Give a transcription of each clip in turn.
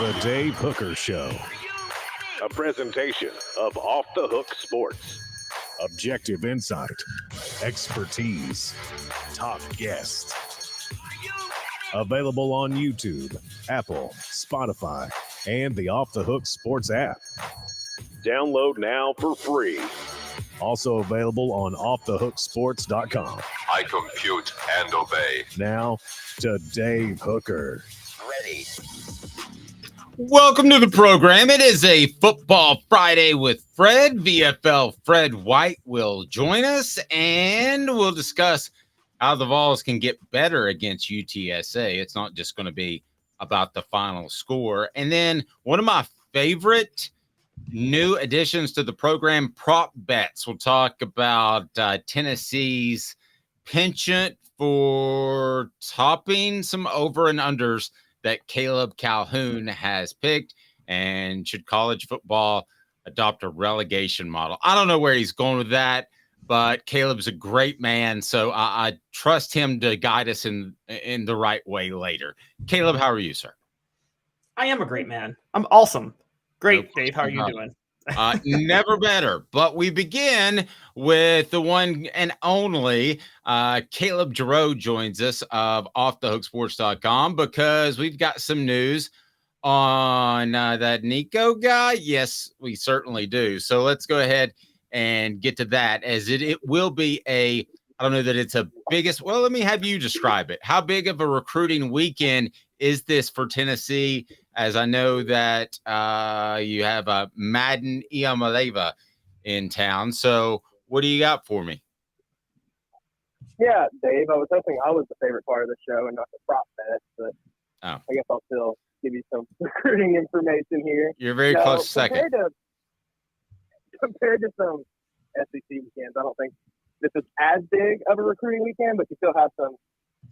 The Dave Hooker Show. A presentation of Off the Hook Sports. Objective insight, expertise, top guests. Available on YouTube, Apple, Spotify, and the Off the Hook Sports app. Download now for free. Also available on offthehooksports.com. I compute and obey. Now to Dave Hooker. Ready. Welcome to the program. It is a Football Friday with Fred. VFL Fred White will join us, and we'll discuss how the Vols can get better against UTSA. It's not just going to be about the final score. And then one of my favorite new additions to the program, prop bets. We'll talk about Tennessee's penchant for topping some over and unders that Caleb Calhoun has picked, and should college football adopt a relegation model? I don't know where he's going with that, but Caleb's a great man, so I trust him to guide us in the right way later. Caleb, how are you, sir? I am a great man. I'm awesome. Great, No, Dave. How are you doing? Never better. But we begin with the one and only Caleb Jarreau joins us of offthehooksports.com, because we've got some news on that Nico guy. Yes, we certainly do. So let's go ahead and get to that, as it will be I don't know that it's a biggest. Well, let me have you describe it. How big of a recruiting weekend is this for Tennessee? As I know that you have a Madden Iamaleva in town. So what do you got for me? Yeah, Dave, I was hoping I was the favorite part of the show and not the prop bet, but I guess I'll still give you some recruiting information here. You're very close second. Compared to some SEC weekends, I don't think this is as big of a recruiting weekend, but you still have some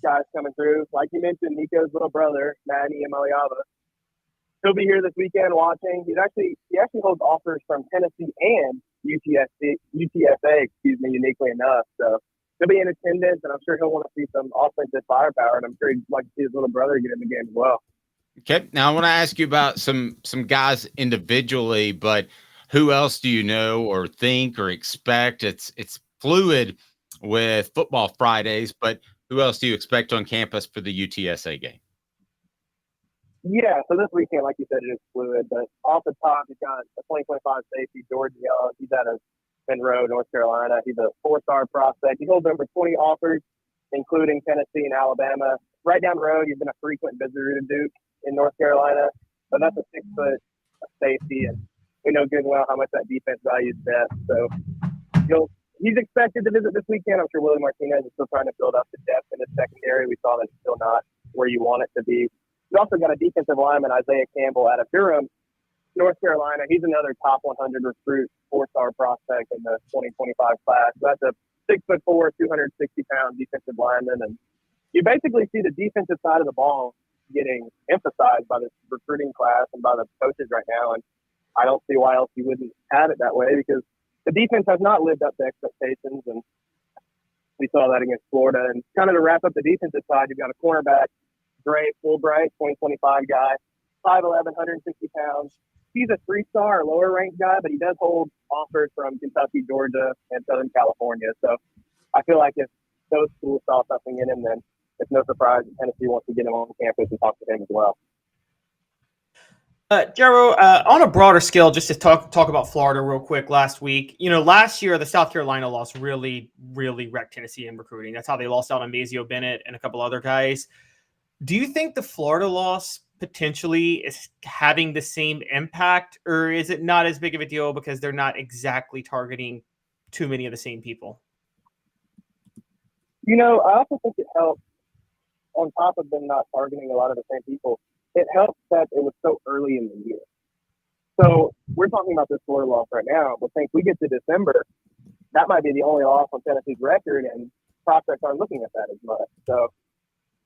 guys coming through. Like you mentioned, Nico's little brother, Madden Iamaleva. He'll be here this weekend watching. He actually holds offers from Tennessee and UTSA, uniquely enough. So he'll be in attendance, and I'm sure he'll want to see some offensive firepower, and I'm sure he'd like to see his little brother get in the game as well. Okay. Now I want to ask you about some guys individually, but who else do you know or think or expect? It's fluid with Football Fridays, but who else do you expect on campus for the UTSA game? Yeah, so this weekend, like you said, it is fluid. But off the top, you've got a 2025 safety, George Young. He's out of Monroe, North Carolina. He's a four-star prospect. He holds over 20 offers, including Tennessee and Alabama. Right down the road, he's been a frequent visitor to Duke in North Carolina. But that's a 6-foot safety, and we know good and well how much that defense values depth. So he's expected to visit this weekend. I'm sure Willie Martinez is still trying to build up the depth in his secondary. We saw that it's still not where you want it to be. We also got a defensive lineman, Isaiah Campbell, out of Durham, North Carolina. He's another top 100 recruit, four-star prospect in the 2025 class. So that's a 6'4", 260-pound defensive lineman. And you basically see the defensive side of the ball getting emphasized by this recruiting class and by the coaches right now. And I don't see why else you wouldn't have it that way, because the defense has not lived up to expectations. And we saw that against Florida. And kind of to wrap up the defensive side, you've got a cornerback, Dre Fulbright, 2025 guy, 5'11", 160 pounds. He's a 3-star or lower ranked guy, but he does hold offers from Kentucky, Georgia, and Southern California. So I feel like if those schools saw something in him, then it's no surprise that Tennessee wants to get him on campus and talk to him as well. Jarreau, on a broader scale, just to talk about Florida real quick, last week, last year the South Carolina loss really, really wrecked Tennessee in recruiting. That's how they lost out on Mazio Bennett and a couple other guys. Do you think the Florida loss potentially is having the same impact, or is it not as big of a deal because they're not exactly targeting too many of the same people? I also think it helps, on top of them not targeting a lot of the same people, it helps that it was so early in the year. So we're talking about this Florida loss right now, but think we get to December, that might be the only loss on Tennessee's record, and prospects aren't looking at that as much. So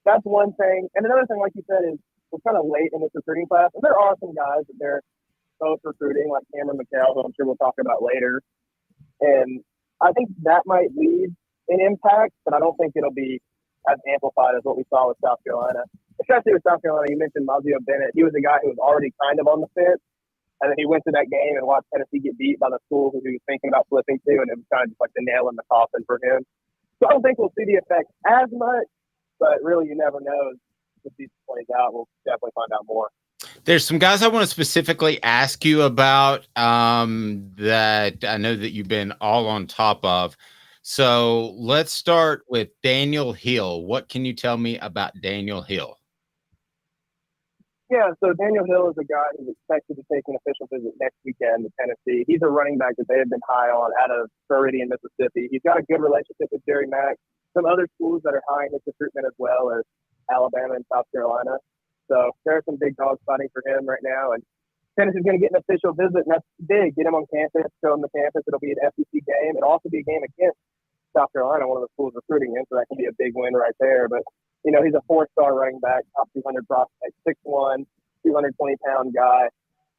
that's one thing. And another thing, like you said, is we're kind of late in this recruiting class. And there are some guys that they're both recruiting, like Cameron McHale, who I'm sure we'll talk about later. And I think that might lead an impact, but I don't think it'll be as amplified as what we saw with South Carolina. especially with South Carolina. You mentioned Mazio Bennett. He was a guy who was already kind of on the fence. And then he went to that game and watched Tennessee get beat by the school who he was thinking about flipping to, and it was kind of just like the nail in the coffin for him. So I don't think we'll see the effect as much, but really you never know. As the season plays out, we'll definitely find out more. There's some guys I want to specifically ask you about that I know that you've been all on top of. So let's start with Daniel Hill. What can you tell me about Daniel Hill? Yeah, so Daniel Hill is a guy who's expected to take an official visit next weekend to Tennessee. He's a running back that they have been high on out of Floridian, Mississippi. He's got a good relationship with Jerry Mack. Some other schools that are high in his recruitment as well as Alabama and South Carolina. So there are some big dogs fighting for him right now. And Tennessee's going to get an official visit, and that's big. Get him on campus, show him the campus. It'll be an SEC game. It'll also be a game against South Carolina, one of the schools recruiting him, so that can be a big win right there. But you know, he's a 4-star running back, top 200 prospect, 6'1", 220-pound guy.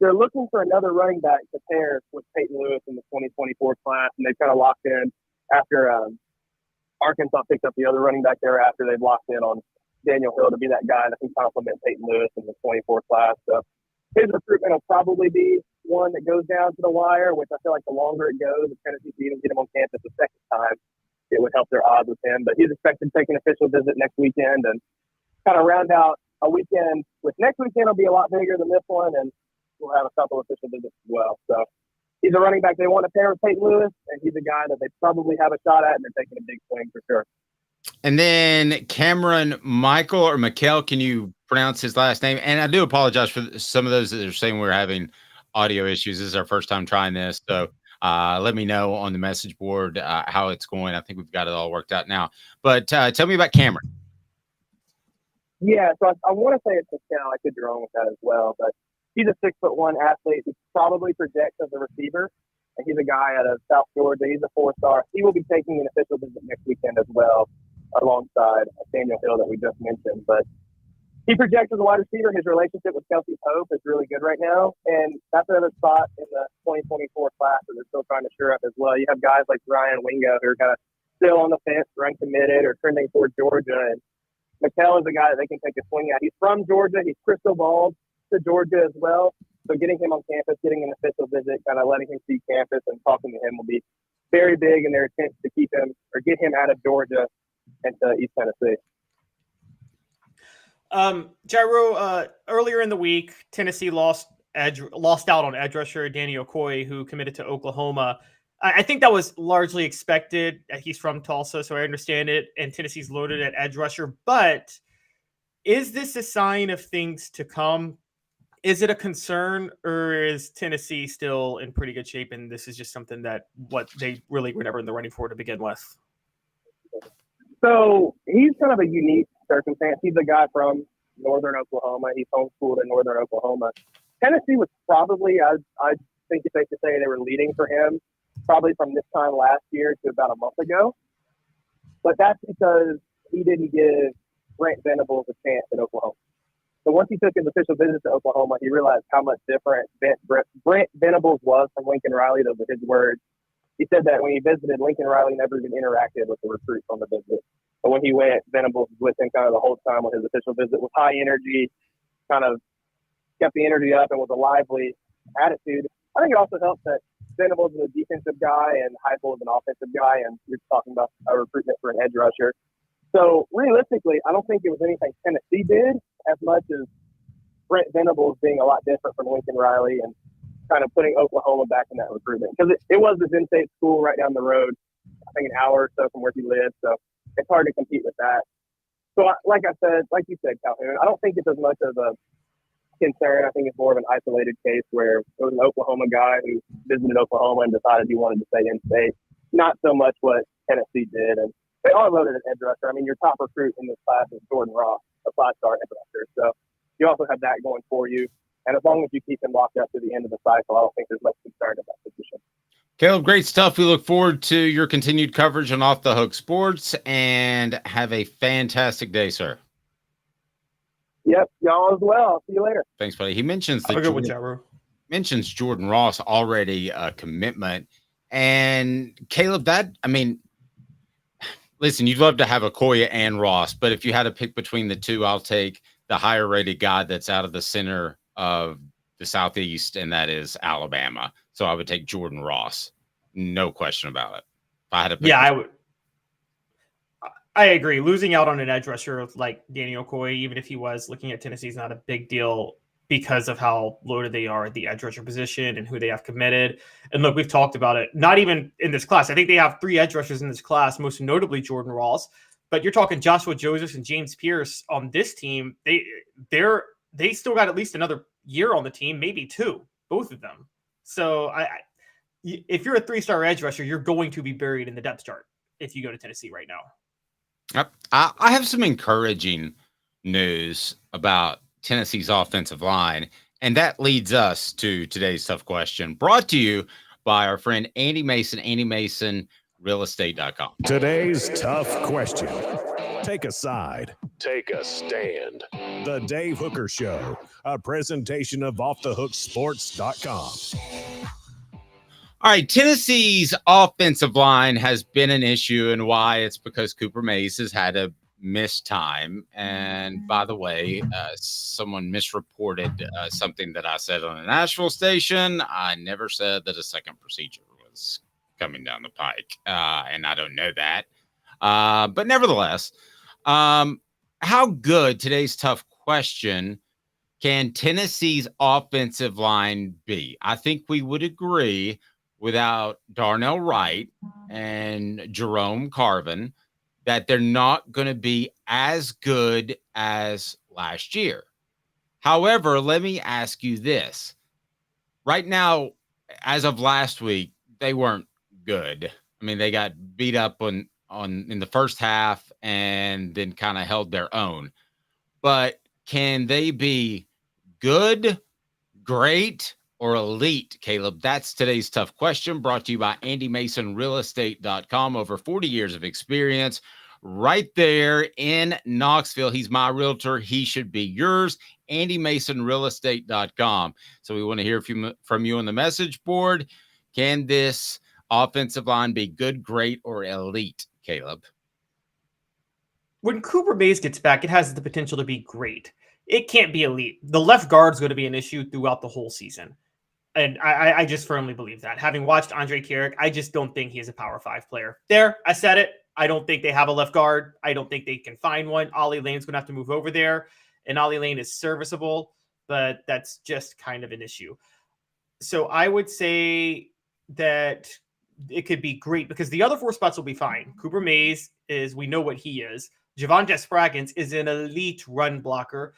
They're looking for another running back to pair with Peyton Lewis in the 2024 class, and they've kind of locked in after Arkansas picked up the other running back thereafter. They've locked in on Daniel Hill to be that guy that can complement Peyton Lewis in the 24 class. So his recruitment will probably be one that goes down to the wire, which I feel like the longer it goes, if Tennessee can even get him on campus a second time, it would help their odds with him. But he's expected to take an official visit next weekend and kind of round out a weekend, which next weekend will be a lot bigger than this one, and we'll have a couple official visits as well. So he's a running back they want to pair with Peyton Lewis, and he's a guy that they probably have a shot at, and they're taking a big swing for sure. And then Cameron Michael or Mikel, can you pronounce his last name? And I do apologize for some of those that are saying we're having audio issues. This is our first time trying this. So let me know on the message board how it's going. I think we've got it all worked out now. But tell me about Cameron. Yeah, so I want to say it's Mikel. I could be wrong with that as well. But he's a 6'1" athlete who probably projects as a receiver. And he's a guy out of South Georgia. He's a 4-star. He will be taking an official visit next weekend as well, alongside Daniel Hill that we just mentioned. But he projects as a wide receiver. His relationship with Kelsey Pope is really good right now. And that's another spot in the 2024 class that they're still trying to shore up as well. You have guys like Ryan Wingo who are kind of still on the fence, or uncommitted, or trending toward Georgia. And Mikel is a guy that they can take a swing at. He's from Georgia. He's crystal balled to Georgia as well. So getting him on campus, getting an official visit, kind of letting him see campus and talking to him will be very big in their attempt to keep him or get him out of Georgia and to East Tennessee. Jarreau, earlier in the week, Tennessee lost out on edge rusher Danny Okoye, who committed to Oklahoma. I think that was largely expected. He's from Tulsa, so I understand it. And Tennessee's loaded at edge rusher. But is this a sign of things to come? Is it a concern, or is Tennessee still in pretty good shape, and this is just something that what they really were never in the running for to begin with? So he's kind of a unique circumstance. He's a guy from northern Oklahoma. He's homeschooled in northern Oklahoma. Tennessee was probably, I think it's safe to say, they were leading for him probably from this time last year to about a month ago. But that's because he didn't give Brent Venables a chance at Oklahoma. So once he took his official visit to Oklahoma, he realized how much different Brent Venables was from Lincoln Riley. Those were his words. He said that when he visited, Lincoln Riley never even interacted with the recruits on the visit. But when he went, Venables was with him kind of the whole time on his official visit with high energy, kind of kept the energy up and with a lively attitude. I think it also helps that Venables is a defensive guy and Heupel is an offensive guy, and you're talking about a recruitment for an edge rusher. So realistically, I don't think it was anything Tennessee did as much as Brent Venables being a lot different from Lincoln Riley and kind of putting Oklahoma back in that recruitment. Because it was his in-state school right down the road, I think an hour or so from where he lived. So it's hard to compete with that. So like you said, Calhoun, I don't think it's as much of a concern. I think it's more of an isolated case where it was an Oklahoma guy who visited Oklahoma and decided he wanted to stay in-state. Not so much what Tennessee did. And they are loaded at edge rusher. I mean, your top recruit in this class is Jordan Ross, a 5-star edge rusher. So you also have that going for you. And as long as you keep him locked up to the end of the cycle, I don't think there's much concern in that position. Caleb, great stuff. We look forward to your continued coverage on Off the Hook Sports, and have a fantastic day, sir. Yep, y'all as well. See you later. Thanks, buddy. He mentions mentions Jordan Ross already a commitment. And Caleb, listen, you'd love to have Okoye and Ross, but if you had to pick between the two, I'll take the higher rated guy that's out of the center of the Southeast, and that is Alabama. So I would take Jordan Ross. No question about it. If I had to pick Yeah, I would. I agree. Losing out on an edge rusher like Danny Okoye, even if he was looking at Tennessee, is not a big deal because of how loaded they are at the edge rusher position and who they have committed. And look, we've talked about it, not even in this class. I think they have 3 edge rushers in this class, most notably Jordan Ross. But you're talking Joshua Joseph and James Pierce on this team. They still got at least another year on the team, maybe 2, both of them. So if you're a 3-star edge rusher, you're going to be buried in the depth chart if you go to Tennessee right now. I have some encouraging news about Tennessee's offensive line, and that leads us to today's tough question, brought to you by our friend Andy Mason, realestate.com. Today's tough question. Take a side. Take a stand. The Dave Hooker Show, a presentation of offthehooksports.com. All right, Tennessee's offensive line has been an issue, and why? It's because Cooper Mays has had a missed time. And by the way, someone misreported something that I said on a Nashville station. I never said that a second procedure was coming down the pike, and I don't know that. But nevertheless, how good, today's tough question, can Tennessee's offensive line be? I think we would agree, without Darnell Wright and Jerome Carvin, that they're not going to be as good as last year. However, let me ask you this. Right now, as of last week, they weren't good. I mean, they got beat up in the first half and then kind of held their own. But can they be good, great, or elite, Caleb? That's today's tough question, brought to you by Andy Mason, realestate.com. Over 40 years of experience right there in Knoxville. He's my realtor. He should be yours. Andy Mason, realestate.com. So we want to hear from you on the message board. Can this offensive line be good, great, or elite, Caleb? When Cooper Mays gets back, it has the potential to be great. It can't be elite. The left guard is going to be an issue throughout the whole season. And I just firmly believe that. Having watched Andre Carrick, I just don't think he's a Power 5 player. There, I said it. I don't think they have a left guard. I don't think they can find one. Ollie Lane's going to have to move over there. And Ollie Lane is serviceable, but that's just kind of an issue. So I would say that it could be great because the other 4 spots will be fine. Cooper Mays we know what he is. Javon Spraggins is an elite run blocker.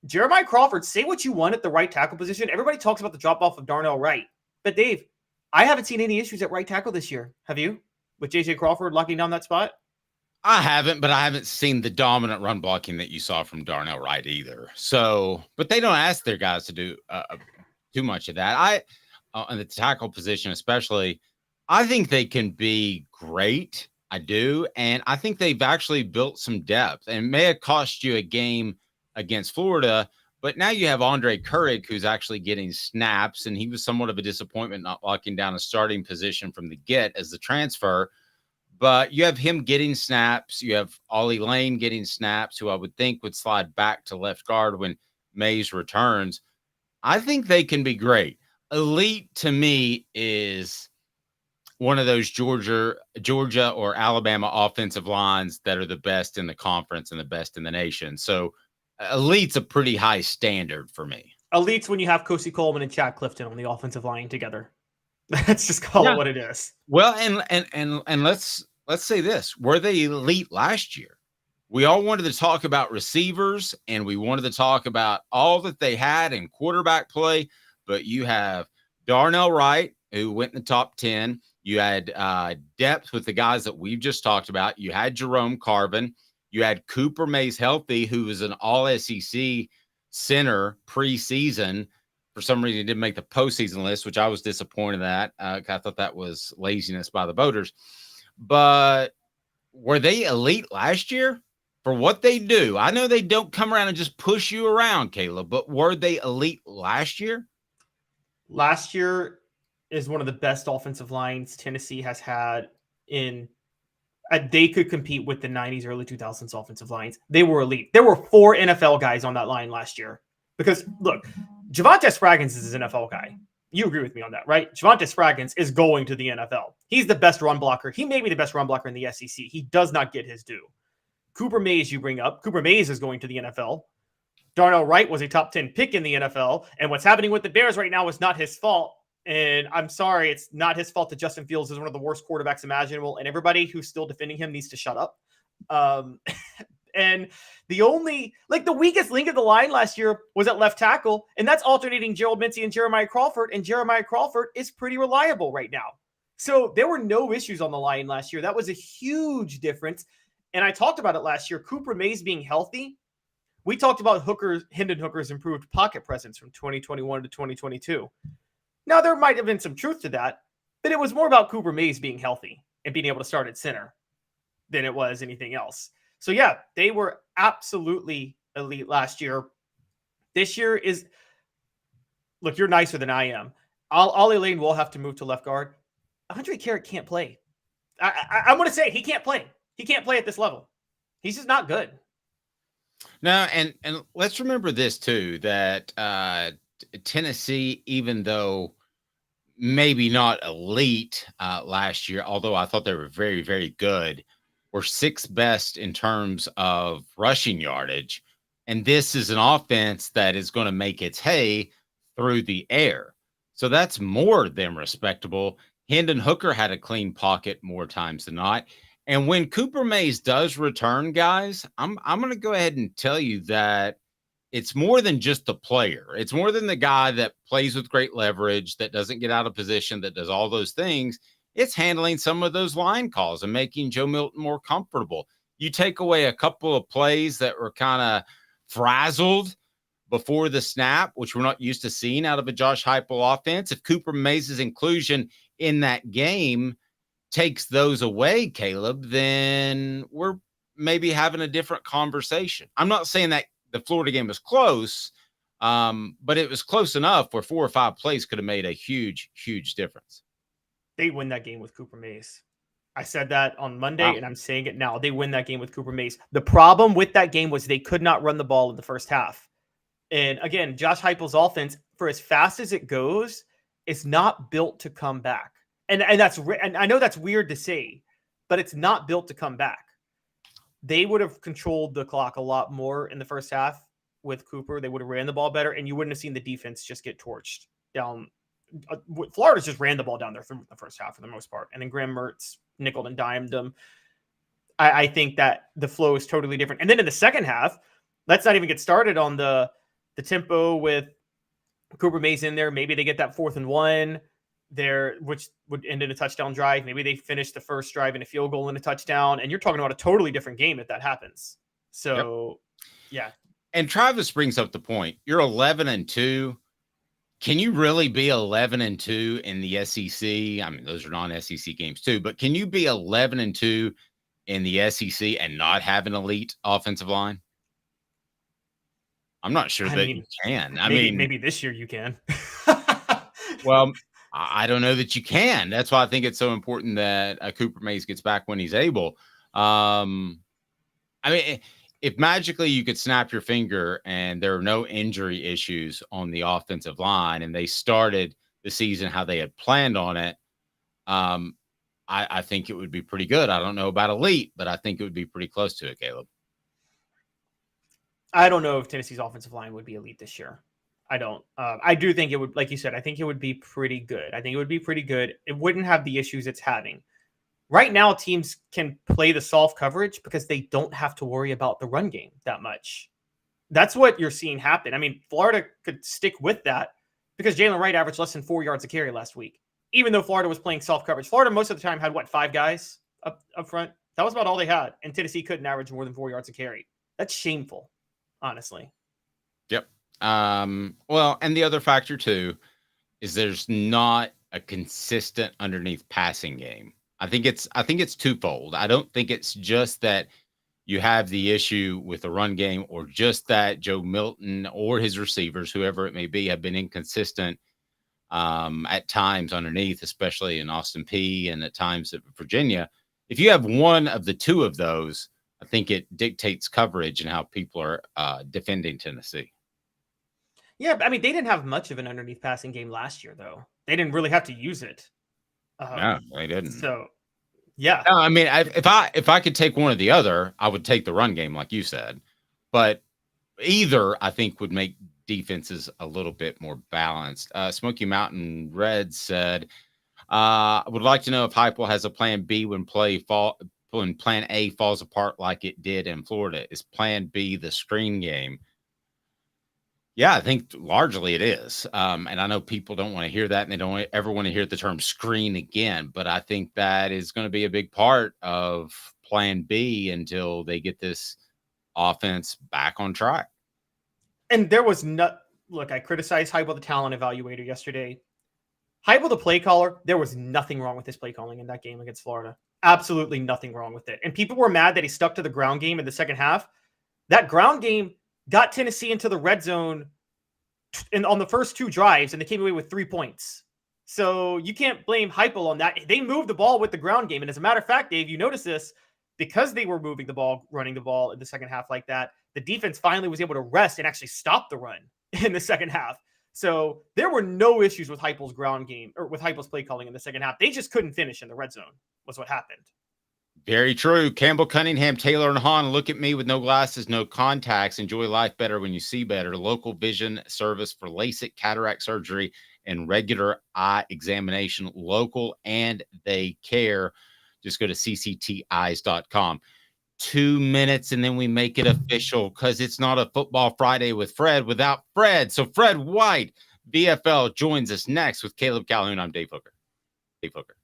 Jeremiah Crawford, say what you want at the right tackle position. Everybody talks about the drop-off of Darnell Wright. But, Dave, I haven't seen any issues at right tackle this year. Have you? With J.J. Crawford locking down that spot? I haven't, but I haven't seen the dominant run blocking that you saw from Darnell Wright either. So, but they don't ask their guys to do too much of that. On the tackle position especially, I think they can be great. I do. And I think they've actually built some depth. And it may have cost you a game against Florida, but now you have Andre Carrick, who's actually getting snaps, and he was somewhat of a disappointment not locking down a starting position from the get as the transfer. But you have him getting snaps. You have Ollie Lane getting snaps, who I would think would slide back to left guard when Mays returns. I think they can be great. Elite to me is one of those Georgia or Alabama offensive lines that are the best in the conference and the best in the nation. So elite's a pretty high standard for me. Elite's when you have Kosi Coleman and Chad Clifton on the offensive line together. Let's just call it what it is. Well, and let's say this. Were they elite last year? We all wanted to talk about receivers, and we wanted to talk about all that they had in quarterback play, but you have Darnell Wright, who went in the top 10. You had depth with the guys that we've just talked about. You had Jerome Carvin. You had Cooper Mays healthy, who was an all-SEC center preseason. For some reason, he didn't make the postseason list, which I was disappointed at. I thought that was laziness by the voters. But were they elite last year for what they do? I know they don't come around and just push you around, Caleb, but were they elite last year? Last year is one of the best offensive lines Tennessee has had in They could compete with the 90s, early 2000s offensive lines. They were elite. There were 4 NFL guys on that line last year. Because, look, Javonte Spraggins is an NFL guy. You agree with me on that, right? Javonte Spraggins is going to the NFL. He's the best run blocker. He may be the best run blocker in the SEC. He does not get his due. Cooper Mays, you bring up. Cooper Mays is going to the NFL. Darnell Wright was a top 10 pick in the NFL. And what's happening with the Bears right now is not his fault. And I'm sorry, it's not his fault that Justin Fields is one of the worst quarterbacks imaginable. And everybody who's still defending him needs to shut up. And the weakest link of the line last year was at left tackle. And that's alternating Gerald Mincey and Jeremiah Crawford. And Jeremiah Crawford is pretty reliable right now. So there were no issues on the line last year. That was a huge difference. And I talked about it last year. Cooper Mays being healthy. We talked about Hendon Hooker's improved pocket presence from 2021 to 2022. Now, there might have been some truth to that, but it was more about Cooper Mays being healthy and being able to start at center than it was anything else. So, yeah, they were absolutely elite last year. This year is – look, you're nicer than I am. Ollie Lane will have to move to left guard. Andre Carrick can't play. I'm going to say he can't play. He can't play at this level. He's just not good. No, and let's remember this, too, that Tennessee, even though maybe not elite last year, although I thought they were very, very good, were 6th best in terms of rushing yardage. And this is an offense that is going to make its hay through the air. So that's more than respectable. Hendon Hooker had a clean pocket more times than not. And when Cooper Mays does return, guys, I'm going to go ahead and tell you that it's more than just the player. It's more than the guy that plays with great leverage, that doesn't get out of position, that does all those things. It's handling some of those line calls and making Joe Milton more comfortable. You take away a couple of plays that were kind of frazzled before the snap, which we're not used to seeing out of a Josh Heupel offense. If Cooper Mays' inclusion in that game takes those away, Caleb, then we're maybe having a different conversation. I'm not saying that the Florida game was close, but it was close enough where 4 or 5 plays could have made a huge, huge difference. They win that game with Cooper Mays. I said that on Monday, and I'm saying it now. They win that game with Cooper Mays. The problem with that game was they could not run the ball in the first half. And again, Josh Heupel's offense, for as fast as it goes, is not built to come back. And I know that's weird to say, but it's not built to come back. They would have controlled the clock a lot more in the first half with Cooper. They would have ran the ball better, and you wouldn't have seen the defense just get torched down. Florida just ran the ball down there through the first half for the most part. And then Graham Mertz nickeled and dimed them. I think that the flow is totally different. And then in the second half, let's not even get started on the tempo with Cooper Mays in there. Maybe they get that 4th and 1 there, which would end in a touchdown drive. Maybe they finish the first drive in a field goal and a touchdown. And you're talking about a totally different game if that happens. So, Yeah. And Travis brings up the point. You're 11-2. Can you really be 11-2 in the SEC? I mean, those are non-SEC games too, but can you be 11-2 in the SEC and not have an elite offensive line? I'm not sure you can. Maybe this year you can. Well, I don't know that you can. That's why I think it's so important that Cooper Mays gets back when he's able. If magically you could snap your finger and there are no injury issues on the offensive line and they started the season how they had planned on it, I think it would be pretty good. I don't know about elite, but I think it would be pretty close to it, Caleb. I don't know if Tennessee's offensive line would be elite this year. I don't. I do think it would, like you said, I think it would be pretty good. I think it would be pretty good. It wouldn't have the issues it's having. Right now, teams can play the soft coverage because they don't have to worry about the run game that much. That's what you're seeing happen. I mean, Florida could stick with that because Jalen Wright averaged less than 4 yards a carry last week, even though Florida was playing soft coverage. Florida most of the time had, 5 guys up front? That was about all they had. And Tennessee couldn't average more than 4 yards a carry. That's shameful, honestly. Yep. Well, and the other factor, too, is there's not a consistent underneath passing game. I think it's twofold. I don't think it's just that you have the issue with the run game or just that Joe Milton or his receivers, whoever it may be, have been inconsistent at times underneath, especially in Austin Peay and at times at Virginia. if you have one of the two of those, I think it dictates coverage and how people are defending Tennessee. Yeah, I mean, they didn't have much of an underneath passing game last year, though. They didn't really have to use it. No, they didn't. So, yeah. No, I mean, if I could take one or the other, I would take the run game, like you said. But either, I think, would make defenses a little bit more balanced. Smoky Mountain Red said, I would like to know if Heupel has a plan B when plan A falls apart like it did in Florida. Is plan B the screen game? Yeah, I think largely it is. And I know people don't want to hear that, and they don't ever want to hear the term screen again. But I think that is going to be a big part of plan B until they get this offense back on track. And there was look, I criticized Heupel, the talent evaluator, yesterday. Heupel, the play caller, there was nothing wrong with his play calling in that game against Florida. Absolutely nothing wrong with it. And people were mad that he stuck to the ground game in the second half. That ground game got Tennessee into the red zone on the first two drives, and they came away with 3 points. So you can't blame Heupel on that. They moved the ball with the ground game. And as a matter of fact, Dave, you notice this, because they were moving the ball, running the ball in the second half like that, the defense finally was able to rest and actually stop the run in the second half. So there were no issues with Heupel's ground game or with Heupel's play calling in the second half. They just couldn't finish in the red zone was what happened. Very true. Campbell, Cunningham, Taylor, and Hahn. Look at me with no glasses, no contacts. Enjoy life better when you see better. Local vision service for LASIK, cataract surgery, and regular eye examination. Local, and they care. Just go to ccteyes.com. 2 minutes, and then we make it official, because it's not a Football Friday with Fred without Fred. So Fred White, VFL, joins us next with Caleb Calhoun. I'm Dave Hooker. Dave Hooker.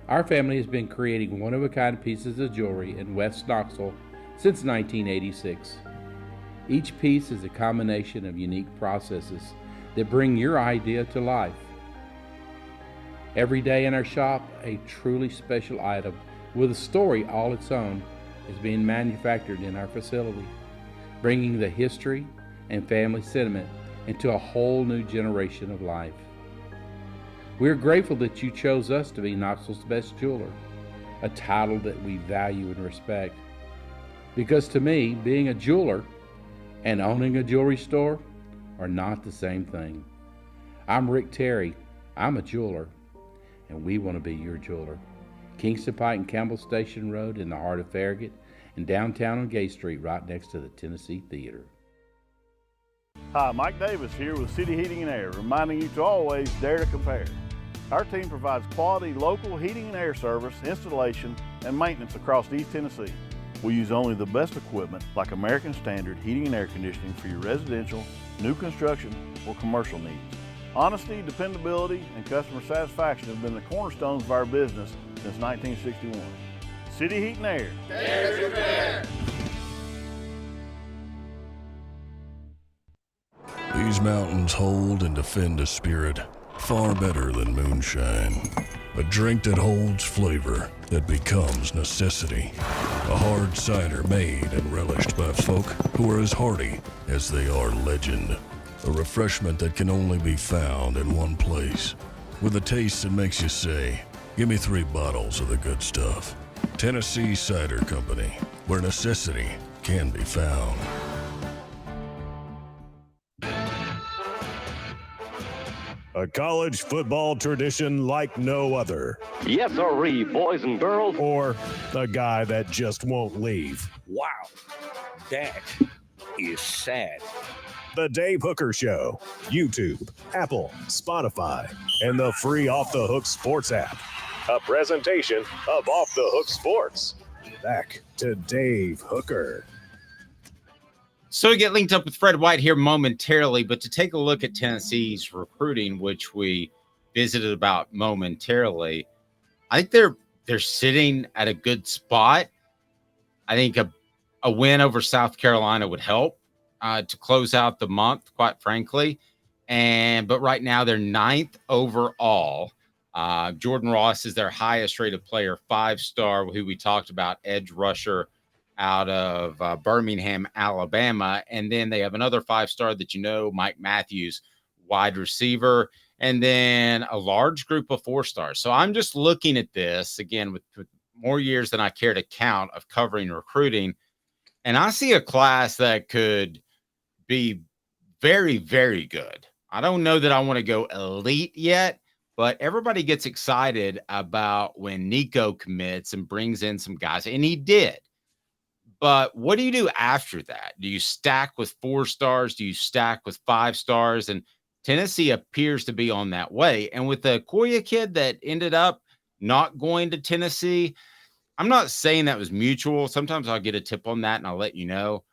Our family has been creating one-of-a-kind pieces of jewelry in West Knoxville since 1986. Each piece is a combination of unique processes that bring your idea to life. Every day in our shop, a truly special item with a story all its own is being manufactured in our facility, bringing the history and family sentiment into a whole new generation of life. We're grateful that you chose us to be Knoxville's best jeweler, a title that we value and respect. Because to me, being a jeweler and owning a jewelry store are not the same thing. I'm Rick Terry. I'm a jeweler, and we want to be your jeweler. Kingston Pike and Campbell Station Road in the heart of Farragut, and downtown on Gay Street right next to the Tennessee Theater. Hi, Mike Davis here with City Heating and Air, reminding you to always dare to compare. Our team provides quality local heating and air service, installation, and maintenance across East Tennessee. We use only the best equipment like American Standard heating and air conditioning for your residential, new construction, or commercial needs. Honesty, dependability, and customer satisfaction have been the cornerstones of our business since 1961. City Heat and Air. Dare to compare. These mountains hold and defend a spirit far better than moonshine. A drink that holds flavor, that becomes necessity. A hard cider made and relished by folk who are as hearty as they are legend. A refreshment that can only be found in one place. With a taste that makes you say, give me 3 bottles of the good stuff. Tennessee Cider Company, where necessity can be found. A college football tradition like no other. Yes, sirree, boys and girls. Or a guy that just won't leave. Wow, that is sad. The Dave Hooker Show, YouTube, Apple, Spotify, and the free Off the Hook Sports app. A presentation of Off the Hook Sports. Back to Dave Hooker. So we get linked up with Fred White here momentarily, but to take a look at Tennessee's recruiting, which we visited about momentarily, I think they're sitting at a good spot. I think a win over South Carolina would help to close out the month, quite frankly. But right now they're 9th overall. Jordan Ross is their highest rated player, 5-star, who we talked about, edge rusher out of Birmingham, Alabama. And then they have another 5-star that Mike Matthews, wide receiver, and then a large group of 4-stars. So I'm just looking at this again with more years than I care to count of covering recruiting. And I see a class that could be very, very good. I don't know that I want to go elite yet, but everybody gets excited about when Nico commits and brings in some guys, and he did. But what do you do after that? Do you stack with 4-stars? Do you stack with 5-stars? And Tennessee appears to be on that way. And with the Koya kid that ended up not going to Tennessee, I'm not saying that was mutual. Sometimes I'll get a tip on that and I'll let you know.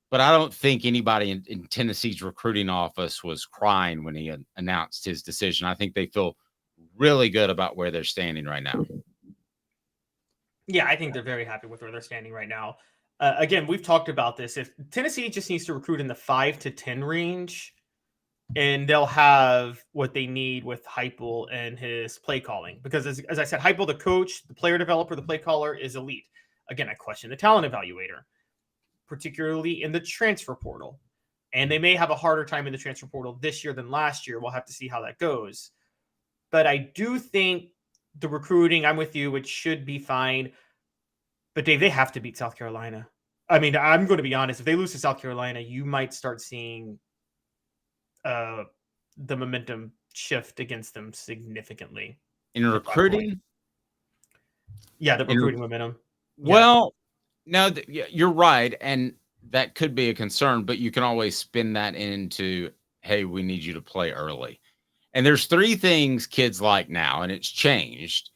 But I don't think anybody in Tennessee's recruiting office was crying when he announced his decision. I think they feel really good about where they're standing right now. Yeah, I think they're very happy with where they're standing right now. Again, we've talked about this. If Tennessee just needs to recruit in the 5 to 10 range, and they'll have what they need with Heupel and his play calling. Because as I said, Heupel, the coach, the player developer, the play caller, is elite. Again, I question the talent evaluator, particularly in the transfer portal. And they may have a harder time in the transfer portal this year than last year. We'll have to see how that goes. But I do think the recruiting, I'm with you, it should be fine. But Dave, they have to beat South Carolina. I mean, I'm going to be honest. If they lose to South Carolina, you might start seeing the momentum shift against them significantly. In recruiting? Yeah, the recruiting momentum. Well, no, you're right. And that could be a concern, but you can always spin that into, hey, we need you to play early. And there's 3 things kids like now, and it's changed.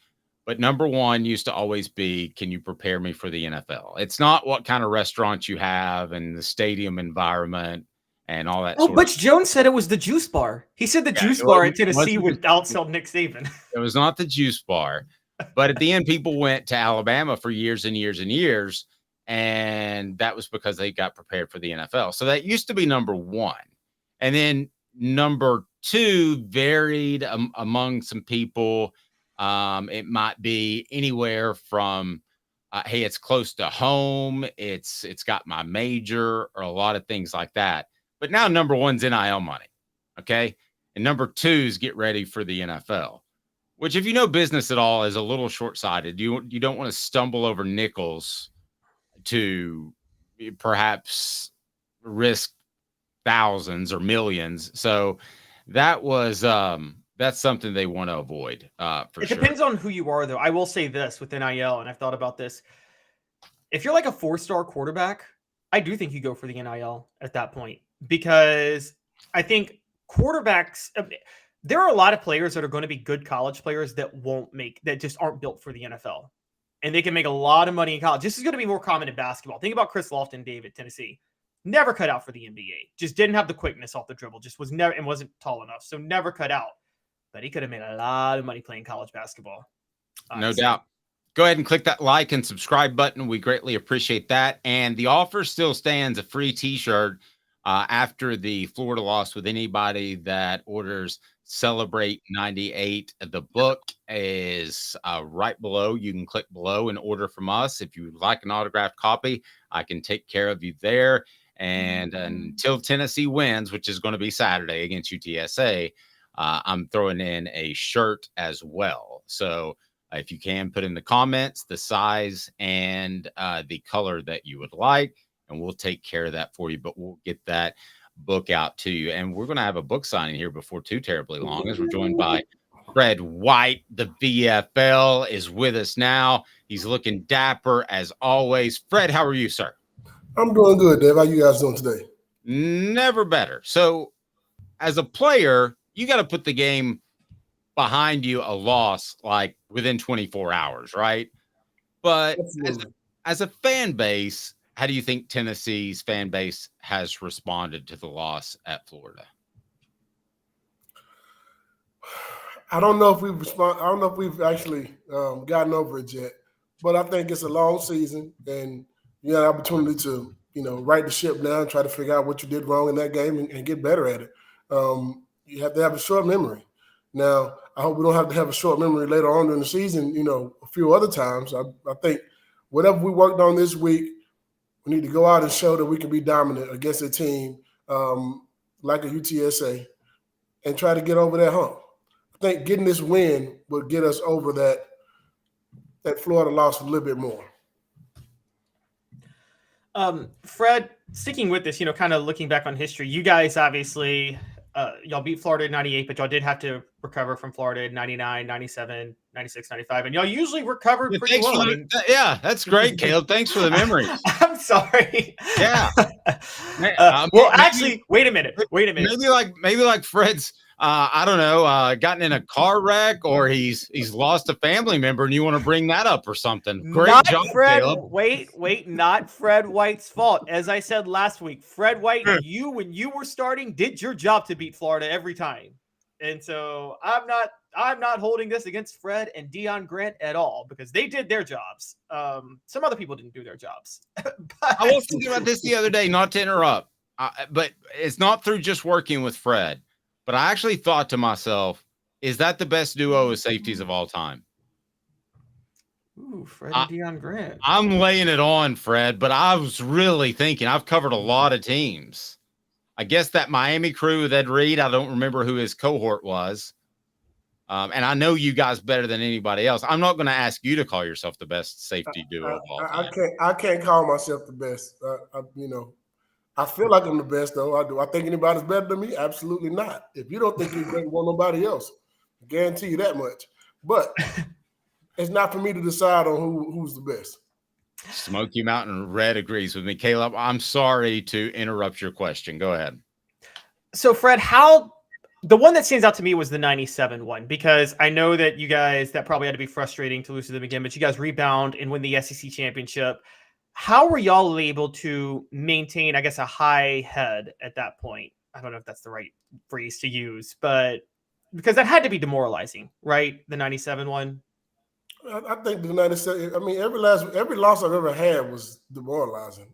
But number 1 used to always be, can you prepare me for the NFL? It's not what kind of restaurants you have and the stadium environment and all that. Butch Jones said it was the juice bar. He said the juice bar at Tennessee would outsell Nick Saban. It was not the juice bar. But at the end, people went to Alabama for years and years and years. And that was because they got prepared for the NFL. So that used to be number 1. And then number 2 varied among some people. It might be anywhere from, hey, it's close to home. It's got my major, or a lot of things like that. But now number 1's NIL money. Okay. And number 2 is get ready for the NFL, which, if you know business at all, is a little short-sighted. You don't want to stumble over nickels to perhaps risk thousands or millions. So that was, that's something they want to avoid. It depends on who you are, though. I will say this with NIL, and I've thought about this. If you're like a 4-star quarterback, I do think you go for the NIL at that point, because I think quarterbacks, there are a lot of players that are going to be good college players that just aren't built for the NFL. And they can make a lot of money in college. This is going to be more common in basketball. Think about Chris Lofton, Dave, at Tennessee. Never cut out for the NBA. Just didn't have the quickness off the dribble. Just was never, and wasn't tall enough. So never cut out. But he could have made a lot of money playing college basketball. No doubt. Go ahead and click that like and subscribe button. We greatly appreciate that. And the offer still stands, a free t-shirt after the Florida loss with anybody that orders Celebrate 98. The book is right below. You can click below and order from us. If you would like an autographed copy, I can take care of you there. And until Tennessee wins, which is going to be Saturday against UTSA, I'm throwing in a shirt as well. So if you can, put in the comments the size and the color that you would like, and we'll take care of that for you. But we'll get that book out to you. And we're going to have a book signing here before too terribly long, as we're joined by Fred White. The VFL is with us now. He's looking dapper as always. Fred, how are you, sir? I'm doing good, Dave. How you guys doing today? Never better. So as a player, you got to put the game behind you, a loss like within 24 hours, right? But as a fan base, how do you think Tennessee's fan base has responded to the loss at Florida? I don't know if we've actually gotten over it yet, but I think it's a long season, and you got an opportunity to, right the ship down, try to figure out what you did wrong in that game and get better at it. You have to have a short memory. Now, I hope we don't have to have a short memory later on in the season, a few other times. I think whatever we worked on this week, We need to go out and show that we can be dominant against a team like a UTSA and try to get over that hump. I think getting this win would get us over that Florida loss a little bit more. Fred, sticking with this, kind of looking back on history, you guys obviously y'all beat Florida in 98, but y'all did have to recover from Florida in 99, 97, 96, 95, and y'all usually recovered pretty well. Yeah, that's great, Caleb. Thanks for the memories. I'm sorry. Yeah. Actually, wait a minute. Maybe like Fred's I don't know, gotten in a car wreck, or he's lost a family member, and you want to bring that up or something. Great job, Fred. Caleb. Wait, not Fred White's fault. As I said last week, Fred White, when you were starting, did your job to beat Florida every time. And so I'm not holding this against Fred and Deion Grant at all, because they did their jobs. Some other people didn't do their jobs. I was thinking about this the other day, not to interrupt, but it's not through just working with Fred. But I actually thought to myself, is that the best duo of safeties of all time? Ooh, Fred and Deion Grant. I'm laying it on, Fred, but I was really thinking, I've covered a lot of teams. I guess that Miami crew with Ed Reed, I don't remember who his cohort was. And I know you guys better than anybody else. I'm not going to ask you to call yourself the best safety duo of all time. I can't call myself the best. I feel like I'm the best, though. Do I think anybody's better than me? Absolutely not. If you don't think you're great, want nobody else. I guarantee you that much. But it's not for me to decide on who's the best. Smoky Mountain Red agrees with me. Caleb, I'm sorry to interrupt your question. Go ahead. So, Fred, the one that stands out to me was the 97 one, because I know that you guys, that probably had to be frustrating to lose to them again, but you guys rebound and win the SEC championship. How were y'all able to maintain, I guess, a high head at that point? I don't know if that's the right phrase to use, but because that had to be demoralizing, right? The 97 one. I think the 97. I mean, every loss I've ever had was demoralizing.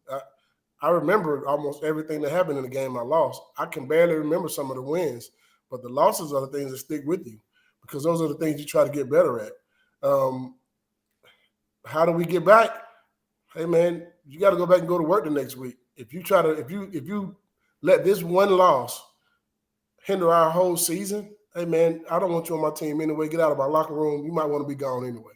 I remember almost everything that happened in the game I lost. I can barely remember some of the wins, but the losses are the things that stick with you, because those are the things you try to get better at. How do we get back? Hey man, you got to go back and go to work the next week. If you let this one loss hinder our whole season, hey man, I don't want you on my team anyway. Get out of my locker room. You might want to be gone anyway.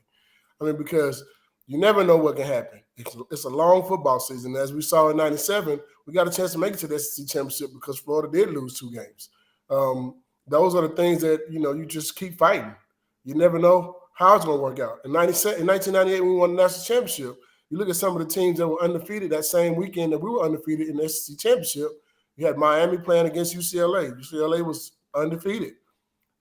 I mean, because you never know what can happen. It's a long football season. As we saw in 97, we got a chance to make it to the SEC championship because Florida did lose 2 games. Those are the things that, you just keep fighting. You never know how it's going to work out. In 1998, when we won the national championship, you look at some of the teams that were undefeated that same weekend that we were undefeated in the SEC championship. You had Miami playing against UCLA. UCLA was undefeated.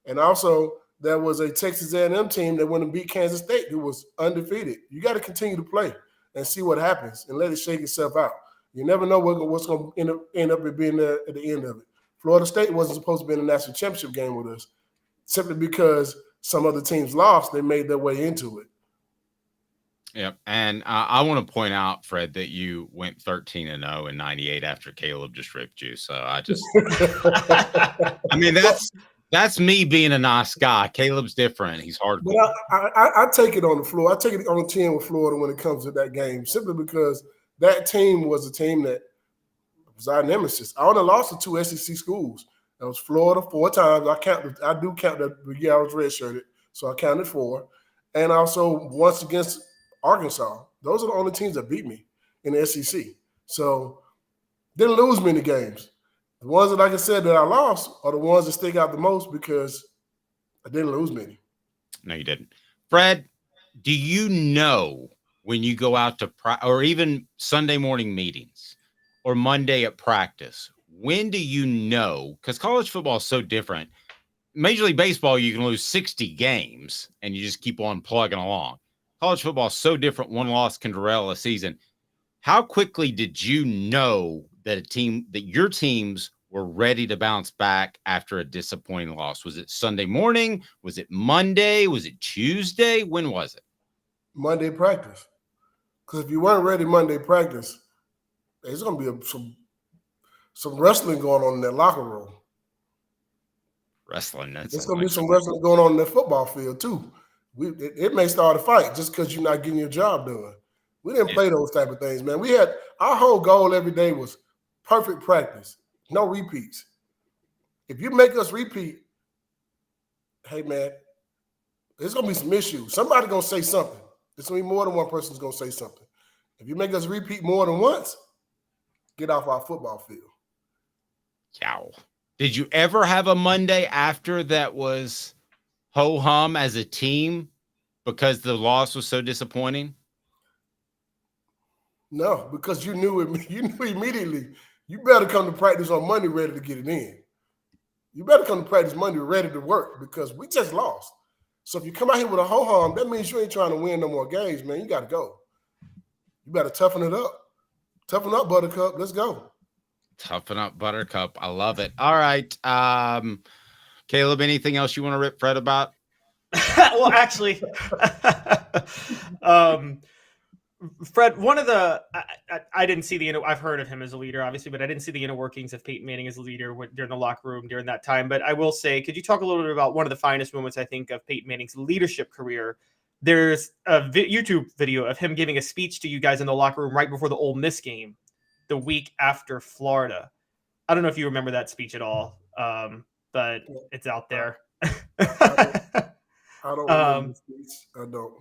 And also there was a Texas A&M team that went and beat Kansas State who was undefeated. You got to continue to play and see what happens and let it shake itself out. You never know what's going to end up being there at the end of it. Florida State wasn't supposed to be in the national championship game with us. Simply because some other teams lost, they made their way into it. Yep. And I want to point out, Fred, that you went 13-0 in 98 after Caleb just ripped you. So I mean, that's me being a nice guy. Caleb's different. He's hardcore. But I take it on the floor. I take it on the 10 with Florida when it comes to that game, simply because that team was a team that was our nemesis. I only lost to 2 SEC schools. That was Florida 4 times. I do count that year I was redshirted, so I counted 4. And also once against Arkansas. Those are the only teams that beat me in the SEC. So didn't lose many games. The ones that, like I said, that I lost are the ones that stick out the most because I didn't lose many. No, you didn't. Fred, do you know when you go out to or even Sunday morning meetings or Monday at practice, when do you know? Because college football is so different. Major League Baseball, you can lose 60 games and you just keep on plugging along. College football is so different. One loss can derail a season. How quickly did you know that your teams were ready to bounce back after a disappointing loss? Was it Sunday morning? Was it Monday? Was it Tuesday? When was it? Monday practice. Because if you weren't ready Monday practice, there's going to be some wrestling going on in that locker room. Wrestling. There's going to be some wrestling going on in the football field too. It may start a fight just because you're not getting your job done. We didn't play those type of things, man. We had our whole goal every day was perfect practice, no repeats. If you make us repeat, hey, man, there's going to be some issues. Somebody's going to say something. There's going to be more than one person's going to say something. If you make us repeat more than once, get off our football field. Yow. Did you ever have a Monday after that was ho-hum as a team because the loss was so disappointing? No, because you knew immediately you better come to practice on Monday ready to get it in. You better come to practice Monday ready to work because we just lost. So if you come out here with a ho-hum, that means you ain't trying to win no more games, man. You got to go. You better toughen it up. Toughen up, Buttercup. Let's go. Toughen up, Buttercup. I love it. All right. Caleb, anything else you want to rip Fred about? Well, actually, Fred, one of the I didn't see I've heard of him as a leader, obviously, but I didn't see the inner workings of Peyton Manning as a leader during the locker room during that time. But I will say, could you talk a little bit about one of the finest moments, I think, of Peyton Manning's leadership career? There's a YouTube video of him giving a speech to you guys in the locker room right before the Ole Miss game, the week after Florida. I don't know if you remember that speech at all, but it's out there. I don't remember the speech. I don't.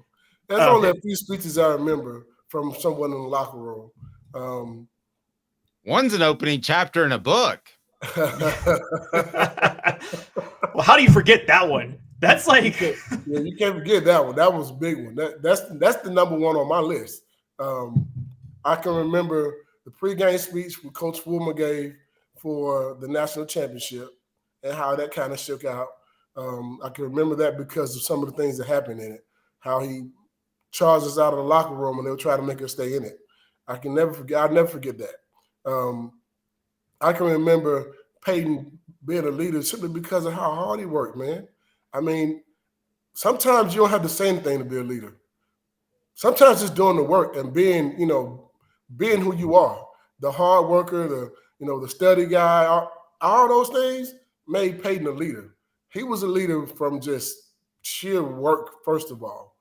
There's only a few speeches I remember from someone in the locker room. One's an opening chapter in a book. Well, how do you forget that one? That's like yeah, you can't forget that one. That was a big one. That's the number one on my list. I can remember the pregame speech Coach Woolman gave for the national championship and how that kind of shook out. I can remember that because of some of the things that happened in it. How he charged us out of the locker room and they were trying to make us stay in it. I'll never forget that. I can remember Peyton being a leader simply because of how hard he worked, man. I mean, sometimes you don't have to say anything to be a leader. Sometimes it's doing the work and being who you are. The hard worker, the study guy, all those things made Peyton a leader. He was a leader from just sheer work, first of all.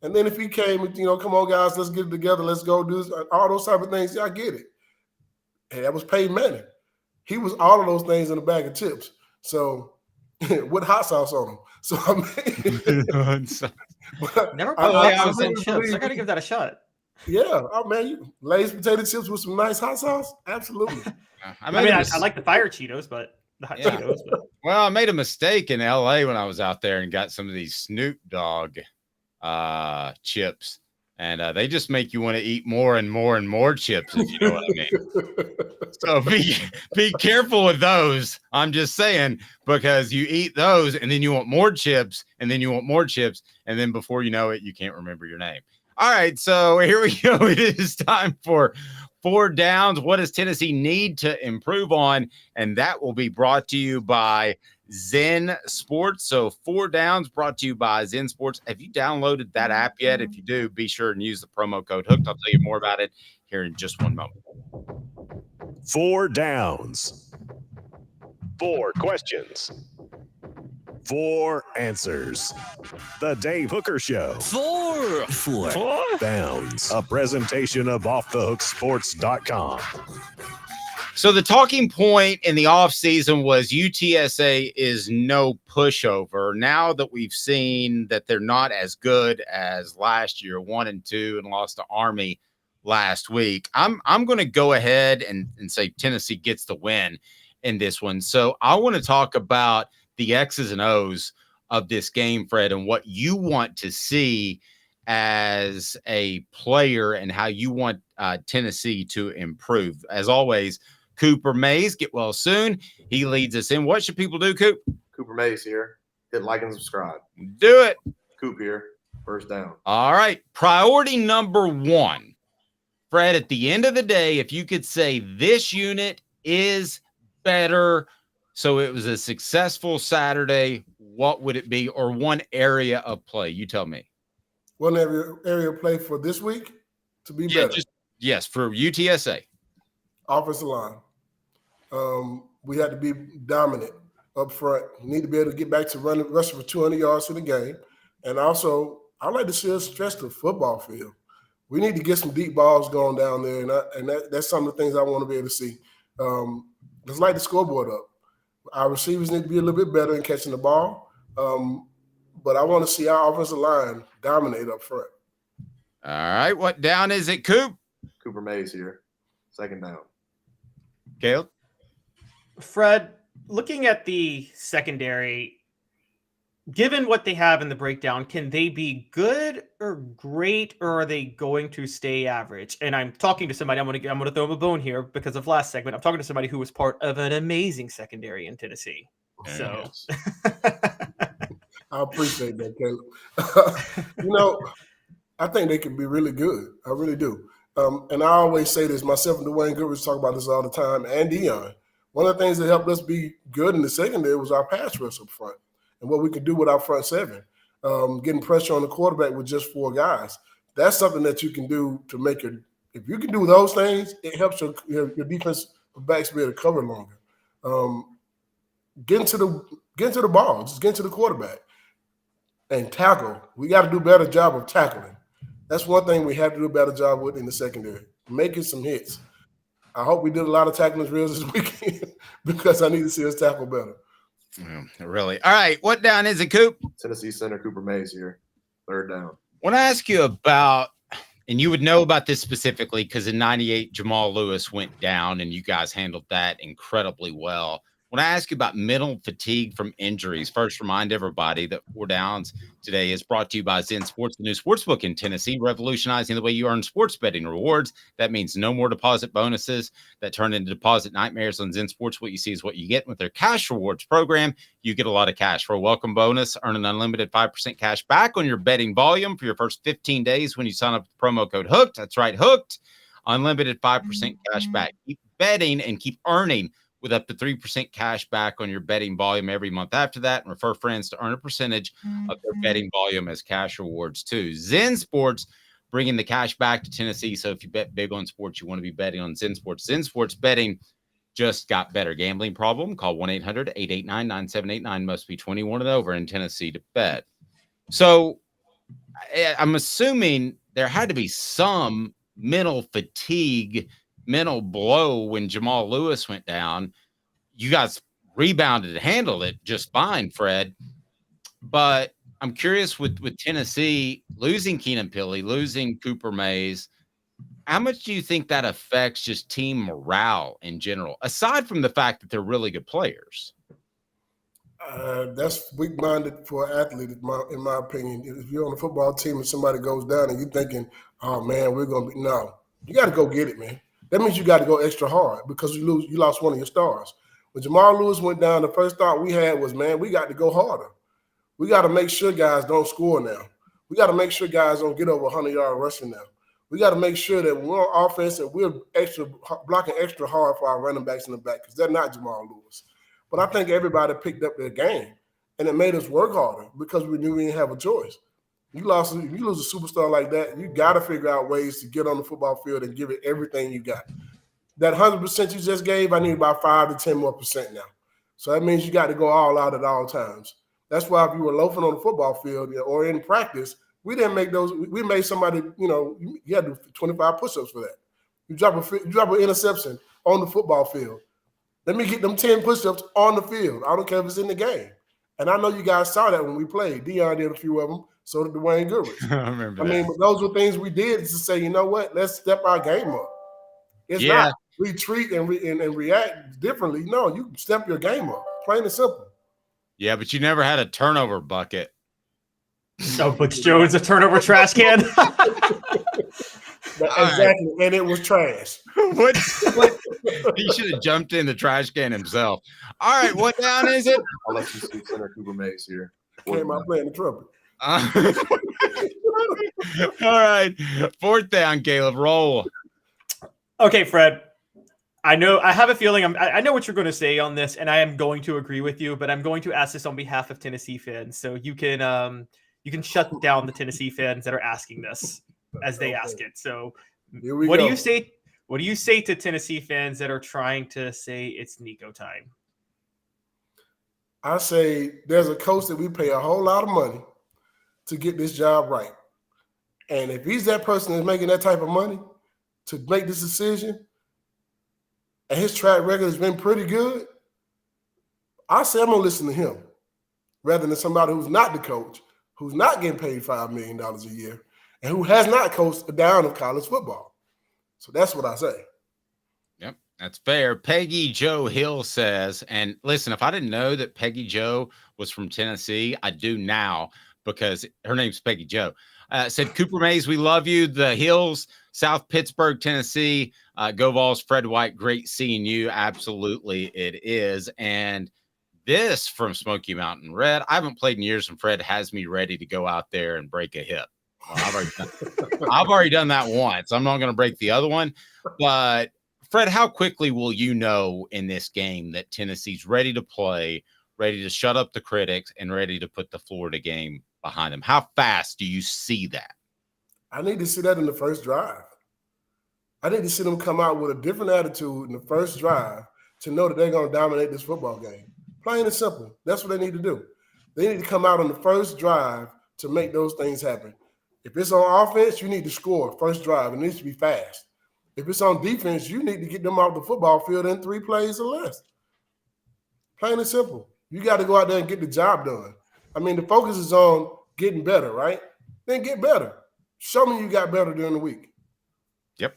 And then if he came, come on, guys, let's get it together. Let's go do this, all those type of things. Yeah, I get it. Hey, that was Peyton Manning. He was all of those things in a bag of chips. So with hot sauce on them. So I mean, never put hot sauce in chips. I got to give that a shot. Yeah, man, Lay's potato chips with some nice hot sauce. Absolutely. I like the fire Cheetos, but the hot Cheetos. But. Well, I made a mistake in LA when I was out there and got some of these Snoop Dogg chips, and they just make you want to eat more and more and more chips, if you know what I mean. So be careful with those. I'm just saying, because you eat those and then you want more chips and then you want more chips, and then before you know it, you can't remember your name. All right, so here we go. It is time for 4 downs. What does Tennessee need to improve on? And that will be brought to you by Zen Sports. So 4 downs brought to you by Zen Sports. Have you downloaded that app yet? If you do, be sure and use the promo code HOOKED. I'll tell you more about it here in just one moment. 4 downs. 4 questions. 4 answers. The Dave Hooker Show. 4 downs. A presentation of offthehooksports.com. So the talking point in the offseason was UTSA is no pushover. Now that we've seen that they're not as good as last year, 1-2, and lost to Army last week, I'm going to go ahead and say Tennessee gets the win in this one. So I want to talk about the X's and O's of this game, Fred, and what you want to see as a player and how you want Tennessee to improve. As always, Cooper Mays, get well soon. He leads us in. What should people do, Coop? Cooper Mays here. Hit like and subscribe. Do it. Coop here. First down. All right. Priority number 1. Fred, at the end of the day, if you could say this unit is better, so it was a successful Saturday, what would it be? Or one area of play? You tell me. One area of play for this week to be better. Yes, for UTSA. Offensive line. We had to be dominant up front. We need to be able to get back to rushing for 200 yards in the game. And also, I like to see us stretch the football field. We need to get some deep balls going down there, and that's some of the things I want to be able to see. Let's light the scoreboard up. Our receivers need to be a little bit better in catching the ball, but I want to see our offensive line dominate up front. All right, what down is it, Coop? Cooper Mays here. Second down. Caleb? Fred, looking at the secondary, given what they have in the breakdown, can they be good or great, or are they going to stay average? And I'm talking to somebody, I'm going to throw him a bone here because of last segment. I'm talking to somebody who was part of an amazing secondary in Tennessee. So I appreciate that, Caleb. I think they can be really good. I really do. And I always say this, myself and Dwayne Goodrich talk about this all the time, and Dion. One of the things that helped us be good in the secondary was our pass rush up front and what we could do with our front seven, getting pressure on the quarterback with just 4 guys. That's something that you can do to make your – if you can do those things, it helps your defense backs be able to cover longer. Get into the ball. Just get into the quarterback and tackle. We got to do a better job of tackling. That's one thing we have to do a better job with in the secondary, making some hits. I hope we did a lot of tackling drills this weekend because I need to see us tackle better. Really? All right, what down is it, Coop? Tennessee center Cooper Mays here. Third down. I want to ask you about, and you would know about this specifically because in 98, Jamal Lewis went down, and you guys handled that incredibly well. When I ask you about mental fatigue from injuries, first remind everybody that 4 Downs today is brought to you by Zen Sports, the new sportsbook in Tennessee, revolutionizing the way you earn sports betting rewards. That means no more deposit bonuses that turn into deposit nightmares on Zen Sports. What you see is what you get with their cash rewards program. You get a lot of cash for a welcome bonus. Earn an unlimited 5% cash back on your betting volume for your first 15 days when you sign up with the promo code HOOKED. That's right, HOOKED. Unlimited 5% cash back. Keep betting and keep earning with up to 3% cash back on your betting volume every month after that, and refer friends to earn a percentage of their betting volume as cash rewards too. Zen Sports bringing the cash back to Tennessee. So if you bet big on sports, you want to be betting on Zen Sports. Zen Sports betting just got better. Gambling problem? Call 1-800-889-9789. Must be 21 and over in Tennessee to bet. So I'm assuming there had to be some mental fatigue, mental blow when Jamal Lewis went down. You guys rebounded and handled it just fine, Fred. But I'm curious with Tennessee losing Keenan Pili, losing Cooper Mays, how much do you think that affects just team morale in general, aside from the fact that they're really good players? That's weak-minded for an athlete, in my opinion. If you're on a football team and somebody goes down and you're thinking, oh, man, we're going to be – no. You got to go get it, man. That means you got to go extra hard because you lost one of your stars. When Jamal Lewis went down, the first thought we had was, man, we got to go harder. We got to make sure guys don't score now. We got to make sure guys don't get over 100-yard rushing now. We got to make sure that when we're on offense and we're blocking extra hard for our running backs in the back because they're not Jamal Lewis. But I think everybody picked up their game, and it made us work harder because we knew we didn't have a choice. You lose a superstar like that, you got to figure out ways to get on the football field and give it everything you got. That 100% you just gave, I need about 5 to 10 more percent now. So that means you got to go all out at all times. That's why if you were loafing on the football field or in practice, we didn't make those. We made somebody, you had to do 25 push-ups for that. You drop an interception on the football field. Let me get them 10 push-ups on the field. I don't care if it's in the game. And I know you guys saw that when we played. Dion did a few of them. So did Dwayne Goodrich. I remember that. I mean, but those were things we did to say, you know what? Let's step our game up. It's not retreat and react differently. No, you step your game up. Plain and simple. Yeah, but you never had a turnover bucket. So puts Jones a turnover trash can. Exactly, and it was trash. What? He should have jumped in the trash can himself. All right, what down is it? I'll let you see center Cooper Mays here. Came out playing the trumpet. All right, 4th down, Caleb. Roll. Okay, Fred. I have a feeling I know what you're going to say on this, and I am going to agree with you, but I'm going to ask this on behalf of Tennessee fans. So you can shut down the Tennessee fans that are asking this as they ask it. So what do you say? What do you say to Tennessee fans that are trying to say it's Nico time? I say there's a coach that we pay a whole lot of money to get this job right. And if he's that person that's making that type of money to make this decision, and his track record has been pretty good, I say I'm going to listen to him rather than somebody who's not the coach, who's not getting paid $5 million a year, and who has not coached a down of college football. So that's what I say. Yep, that's fair. Peggy Joe Hill says, and listen, if I didn't know that Peggy Joe was from Tennessee, I do now because her name's Peggy Joe. Said, Cooper Mays, we love you. The Hills, South Pittsburgh, Tennessee. Go Vols, Fred White, great seeing you. Absolutely, it is. And this from Smoky Mountain Red. I haven't played in years, and Fred has me ready to go out there and break a hip. Well, I've already done that once. I'm not going to break the other one. But, Fred, how quickly will you know in this game that Tennessee's ready to play, ready to shut up the critics, and ready to put the Florida game behind them? How fast do you see that? I need to see that in the first drive. I need to see them come out with a different attitude in the first drive to know that they're going to dominate this football game. Plain and simple. That's what they need to do. They need to come out on the first drive to make those things happen. If it's on offense, you need to score first drive. It needs to be fast. If it's on defense, you need to get them off the football field in 3 plays or less. Plain and simple. You got to go out there and get the job done. I mean, the focus is on getting better, right? Then get better. Show me you got better during the week. Yep.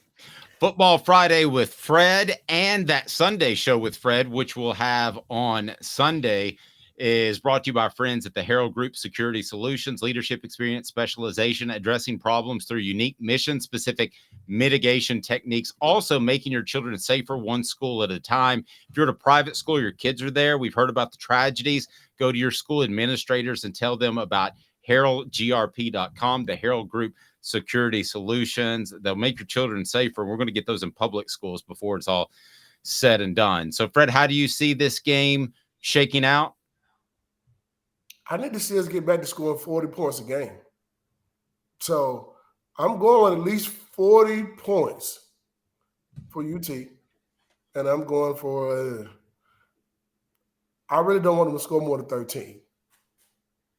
Football Friday with Fred and that Sunday show with Fred, which we'll have on Sunday, is brought to you by our friends at the Herald Group Security Solutions, leadership experience, specialization, addressing problems through unique mission-specific mitigation techniques, also making your children safer one school at a time. If you're at a private school, your kids are there. We've heard about the tragedies. Go to your school administrators and tell them about heraldgrp.com, the Herald Group Security Solutions. They'll make your children safer. We're going to get those in public schools before it's all said and done. So, Fred, how do you see this game shaking out? I need to see us get back to scoring 40 points a game. So I'm going at least 40 points for UT, and I'm going for I really don't want them to score more than 13.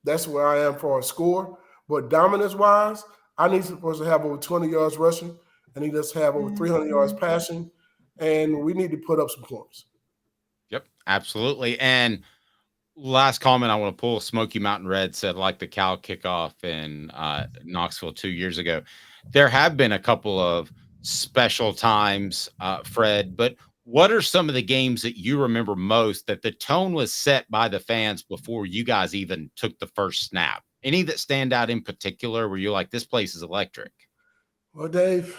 That's where I am for a score. But dominance-wise, I need us to have over 20 yards rushing. I need us to have over 300 yards passing, and we need to put up some points. Yep, absolutely. And last comment I want to pull, Smoky Mountain Red said, like the Cal kickoff in Knoxville 2 years ago. There have been a couple of special times, Fred, but what are some of the games that you remember most that the tone was set by the fans before you guys even took the first snap? Any that stand out in particular where you're like, this place is electric? Well, Dave,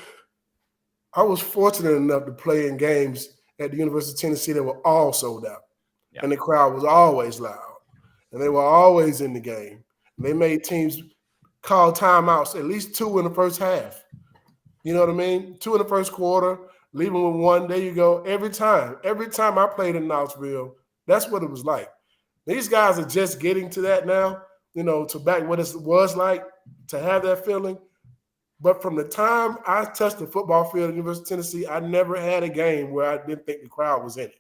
I was fortunate enough to play in games at the University of Tennessee that were all sold out. Yep. And the crowd was always loud. And they were always in the game. And they made teams call timeouts, at least 2 in the first half. You know what I mean? 2 in the first quarter, leaving with 1. There you go. Every time I played in Knoxville, that's what it was like. These guys are just getting to that now, you know, to back what it was like to have that feeling. But from the time I touched the football field at the University of Tennessee, I never had a game where I didn't think the crowd was in it.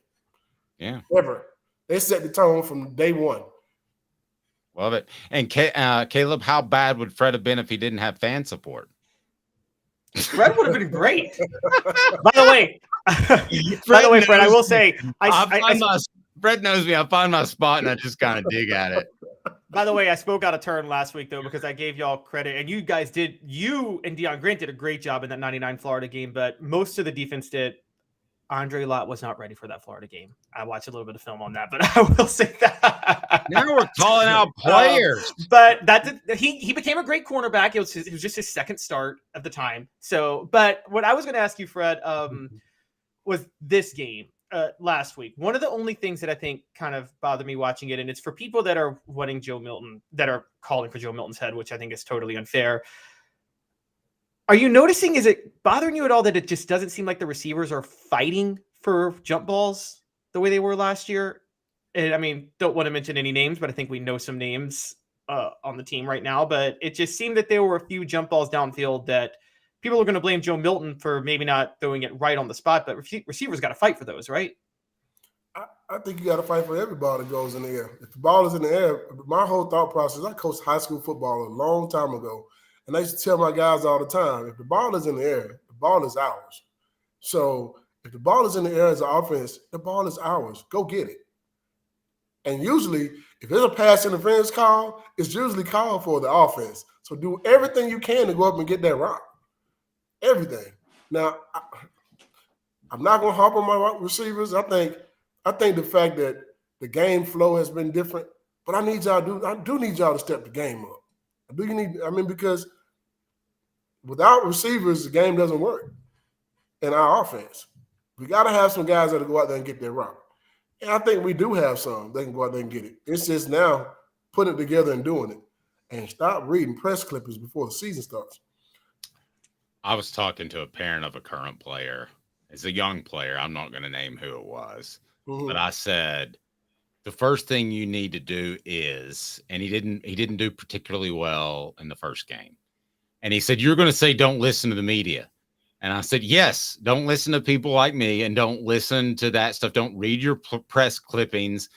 Yeah. Never. They set the tone from day one. Love it. And Caleb, how bad would Fred have been if he didn't have fan support? Fred would have been great. By the way, Fred, I will say, Fred knows me. I find my spot and I just kind of dig at it. By the way, I spoke out of turn last week, though, because I gave y'all credit, and you and Deion Grant did a great job in that 99 Florida game, but most of the defense did. Andre Lott was not ready for that Florida game. I watched a little bit of film on that, but I will say that. Now we're calling out players. But he became a great cornerback. It was just his second start of the time. So, but what I was going to ask you, Fred, was this game last week. One of the only things that I think kind of bothered me watching it, and it's for people that are wanting Joe Milton, that are calling for Joe Milton's head, which I think is totally unfair. Are you noticing, is it bothering you at all that it just doesn't seem like the receivers are fighting for jump balls the way they were last year? And I mean, don't want to mention any names, but I think we know some names on the team right now. But it just seemed that there were a few jump balls downfield that people are going to blame Joe Milton for maybe not throwing it right on the spot. But receivers got to fight for those, right? I think you got to fight for every ball that goes in the air. If the ball is in the air, my whole thought process, I coached high school football a long time ago. And I used to tell my guys all the time, if the ball is in the air, the ball is ours. So if the ball is in the air as an offense, the ball is ours. Go get it. And usually, if there's a pass interference call, it's usually called for the offense. So do everything you can to go up and get that rock. Everything. Now, I'm not going to harp on my receivers. I think the fact that the game flow has been different, but I do need y'all to step the game up. Because without receivers, the game doesn't work in our offense. We got to have some guys that go out there and get their rock. And I think we do have some. They can go out there and get it. It's just now putting it together and doing it. And stop reading press clippings before the season starts. I was talking to a parent of a current player. It's a young player. I'm not going to name who it was. Mm-hmm. But I said, the first thing you need to do is, and he didn't do particularly well in the first game. And he said, you're going to say, don't listen to the media. And I said, yes, don't listen to people like me and don't listen to that stuff. Don't read your press clippings.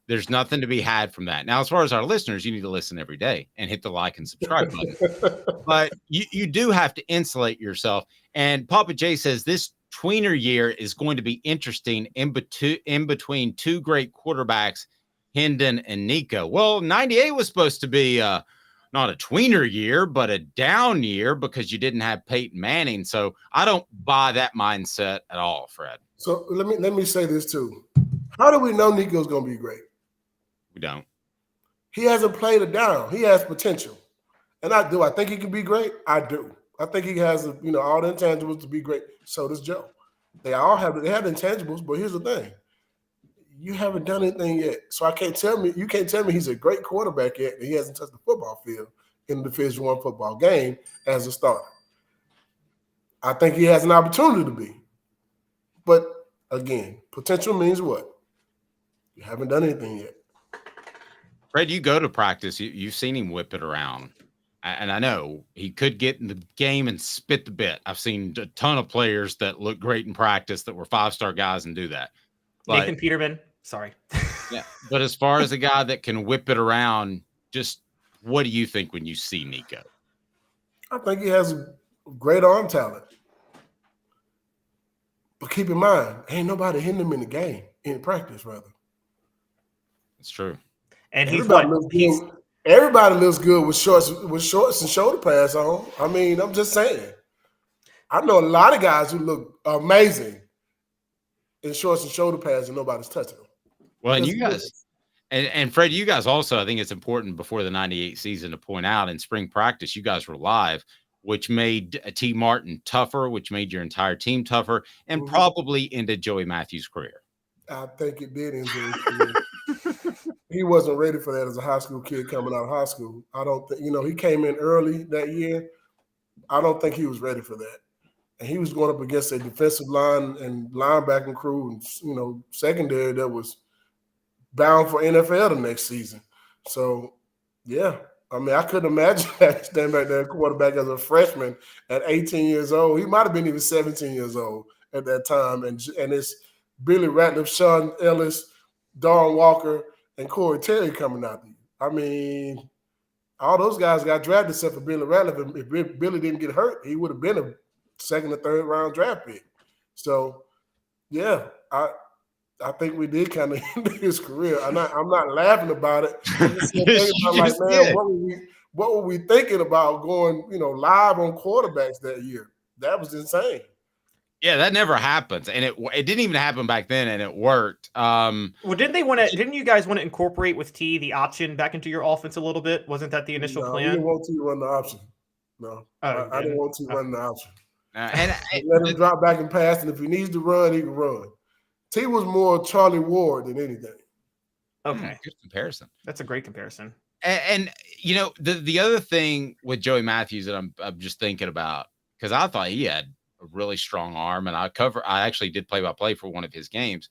There's nothing to be had from that. Now, as far as our listeners, you need to listen every day and hit the like and subscribe button. But you do have to insulate yourself. And Papa J says this tweener year is going to be interesting in between two great quarterbacks, Hendon and Nico. Well, 98 was supposed to be not a tweener year, but a down year because you didn't have Peyton Manning. So I don't buy that mindset at all, Fred. So let me say this too. How do we know Nico's going to be great? We don't. He hasn't played it down. He has potential. And I think he can be great? I do. I think he has all the intangibles to be great. So does Joe. They have intangibles, but here's the thing. You haven't done anything yet. So you can't tell me he's a great quarterback yet, and he hasn't touched the football field in the Division I football game as a starter. I think he has an opportunity to be. But again, potential means what? You haven't done anything yet. Fred, you go to practice. You've seen him whip it around. And I know he could get in the game and spit the bit. I've seen a ton of players that look great in practice that were five-star guys and do that. But, Nathan Peterman. Sorry. Yeah. But as far as a guy that can whip it around, just what do you think when you see Nico? I think he has great arm talent. But keep in mind, ain't nobody hitting him in the game, in practice, rather. It's true. And everybody looks good with shorts and shoulder pads on. I mean, I'm just saying. I know a lot of guys who look amazing in shorts and shoulder pads and nobody's touching them. Well, and you guys, and Fred, you guys also, I think it's important before the 98 season to point out in spring practice, you guys were live, which made T. Martin tougher, which made your entire team tougher, and probably ended Joey Matthews' career. I think it did end his career. He wasn't ready for that as a high school kid coming out of high school. I don't think, he came in early that year. I don't think he was ready for that. And he was going up against a defensive line and linebacking crew and, secondary that was bound for NFL the next season. So, yeah. I mean, I couldn't imagine that stand back there quarterback as a freshman at 18 years old. He might have been even 17 years old at that time. And it's Billy Ratliff, Sean Ellis, Darren Walker, and Corey Terry coming out to you. I mean, all those guys got drafted except for Billy Ratliff. If Billy didn't get hurt, he would have been a second or third round draft pick. So, yeah, I think we did kind of end his career. I'm not laughing about it. What were we thinking about going, live on quarterbacks that year? That was insane. Yeah, that never happens, and it didn't even happen back then, and it worked. Well, didn't you guys want to incorporate with T the option back into your offense a little bit? Wasn't that the initial plan? I didn't want to run the option. No, I didn't want to run the option. And let him drop back and pass, and if he needs to run, he can run. T was more Charlie Ward than anything. Okay, good comparison. That's a great comparison. And the other thing with Joey Matthews that I'm just thinking about, because I thought he had a really strong arm, and I actually did play-by-play for one of his games.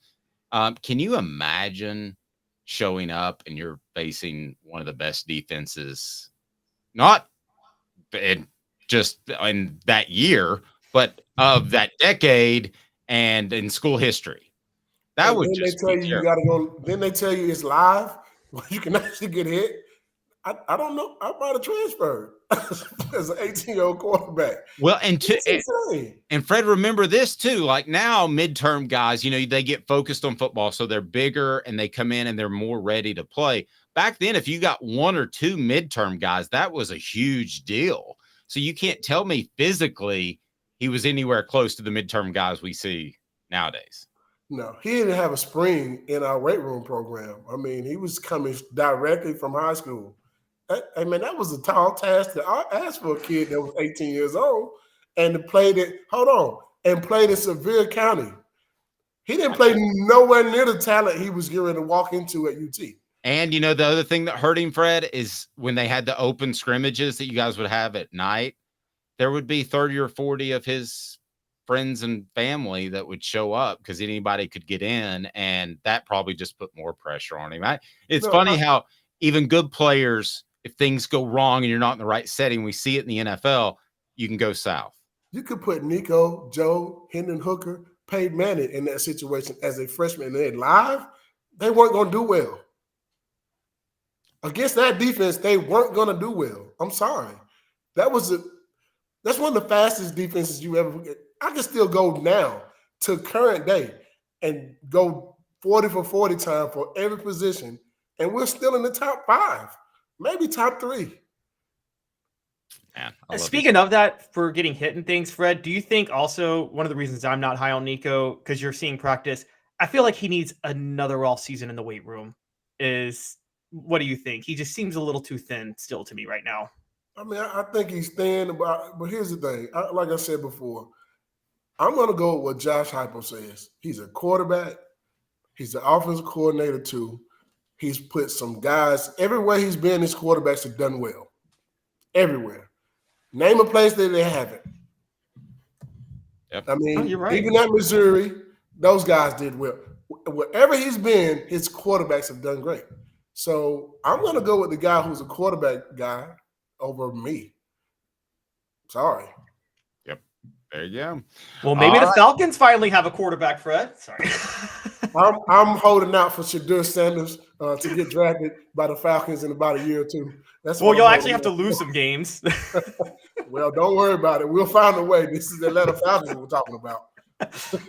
Can you imagine showing up and you're facing one of the best defenses, not just in that year, but of that decade and in school history? That would just they tell you got to go. Then they tell you it's live. You can actually get hit. I don't know. I might have transferred as an 18-year-old quarterback. Well, and Fred, remember this too. Like now, midterm guys, they get focused on football, so they're bigger and they come in and they're more ready to play. Back then, if you got one or two midterm guys, that was a huge deal. So you can't tell me physically he was anywhere close to the midterm guys we see nowadays. No, he didn't have a spring in our weight room program. I mean, he was coming directly from high school. I mean, that was a tall task to ask for a kid that was 18 years old and to play and played in Sevier County. He didn't play nowhere near the talent he was going to walk into at UT. And, the other thing that hurt him, Fred, is when they had the open scrimmages that you guys would have at night, there would be 30 or 40 of his friends and family that would show up because anybody could get in, and that probably just put more pressure on him. It's funny how even good players, if things go wrong and you're not in the right setting, we see it in the NFL, you can go south. You could put Nico, Joe, Hendon Hooker, Peyton Manning in that situation as a freshman and they're live, they weren't going to do well. Against that defense, they weren't going to do well. I'm sorry. That's one of the fastest defenses you ever get. I can still go now to current day and go 40 for 40 time for every position, and we're still in the top 5, maybe top 3. Man, speaking of that, for getting hit and things, Fred, do you think also one of the reasons I'm not high on Nico, because you're seeing practice, I feel like he needs another off season in the weight room. What do you think? He just seems a little too thin still to me right now. I mean, I think he's thin, but here's the thing. Like I said before, I'm going to go with what Josh Heupel says. He's a quarterback. He's an offensive coordinator too. He's put some guys everywhere he's been. His quarterbacks have done well. Everywhere. Name a place that they haven't. Yep. I mean, you're right. Even at Missouri, those guys did well. Wherever he's been, his quarterbacks have done great. So I'm going to go with the guy who's a quarterback guy over me. Sorry. Yep. There you go. Well, maybe the Falcons finally have a quarterback, Fred. Sorry. I'm holding out for Shadur Sanders to get drafted by the Falcons in about a year or two. You'll actually have to lose some games. Well, don't worry about it. We'll find a way. This is the Atlanta Falcons we're talking about.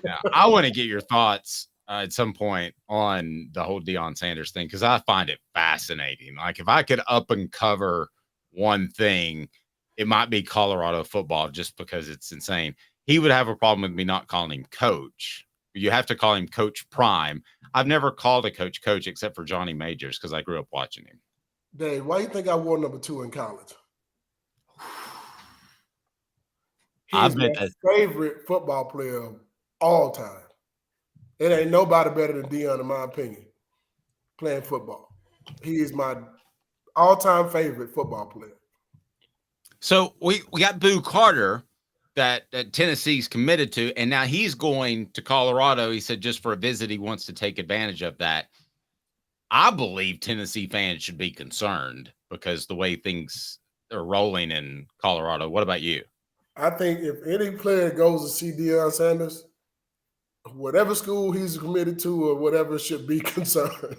Now, I want to get your thoughts at some point on the whole Deion Sanders thing, because I find it fascinating. Like, if I could up and cover one thing, it might be Colorado football, just because it's insane. He would have a problem with me not calling him coach. You have to call him Coach Prime. I've never called a coach except for Johnny Majors because I grew up watching him. Dave, why do you think I wore number 2 in college? He's my favorite football player of all time. It ain't nobody better than Deion, in my opinion, playing football. He is my all-time favorite football player. So we got Boo Carter that Tennessee's committed to, and now he's going to Colorado. He said just for a visit, he wants to take advantage of that. I believe Tennessee fans should be concerned because the way things are rolling in Colorado. What about you? I think if any player goes to see Deion Sanders, whatever school he's committed to or whatever should be concerned.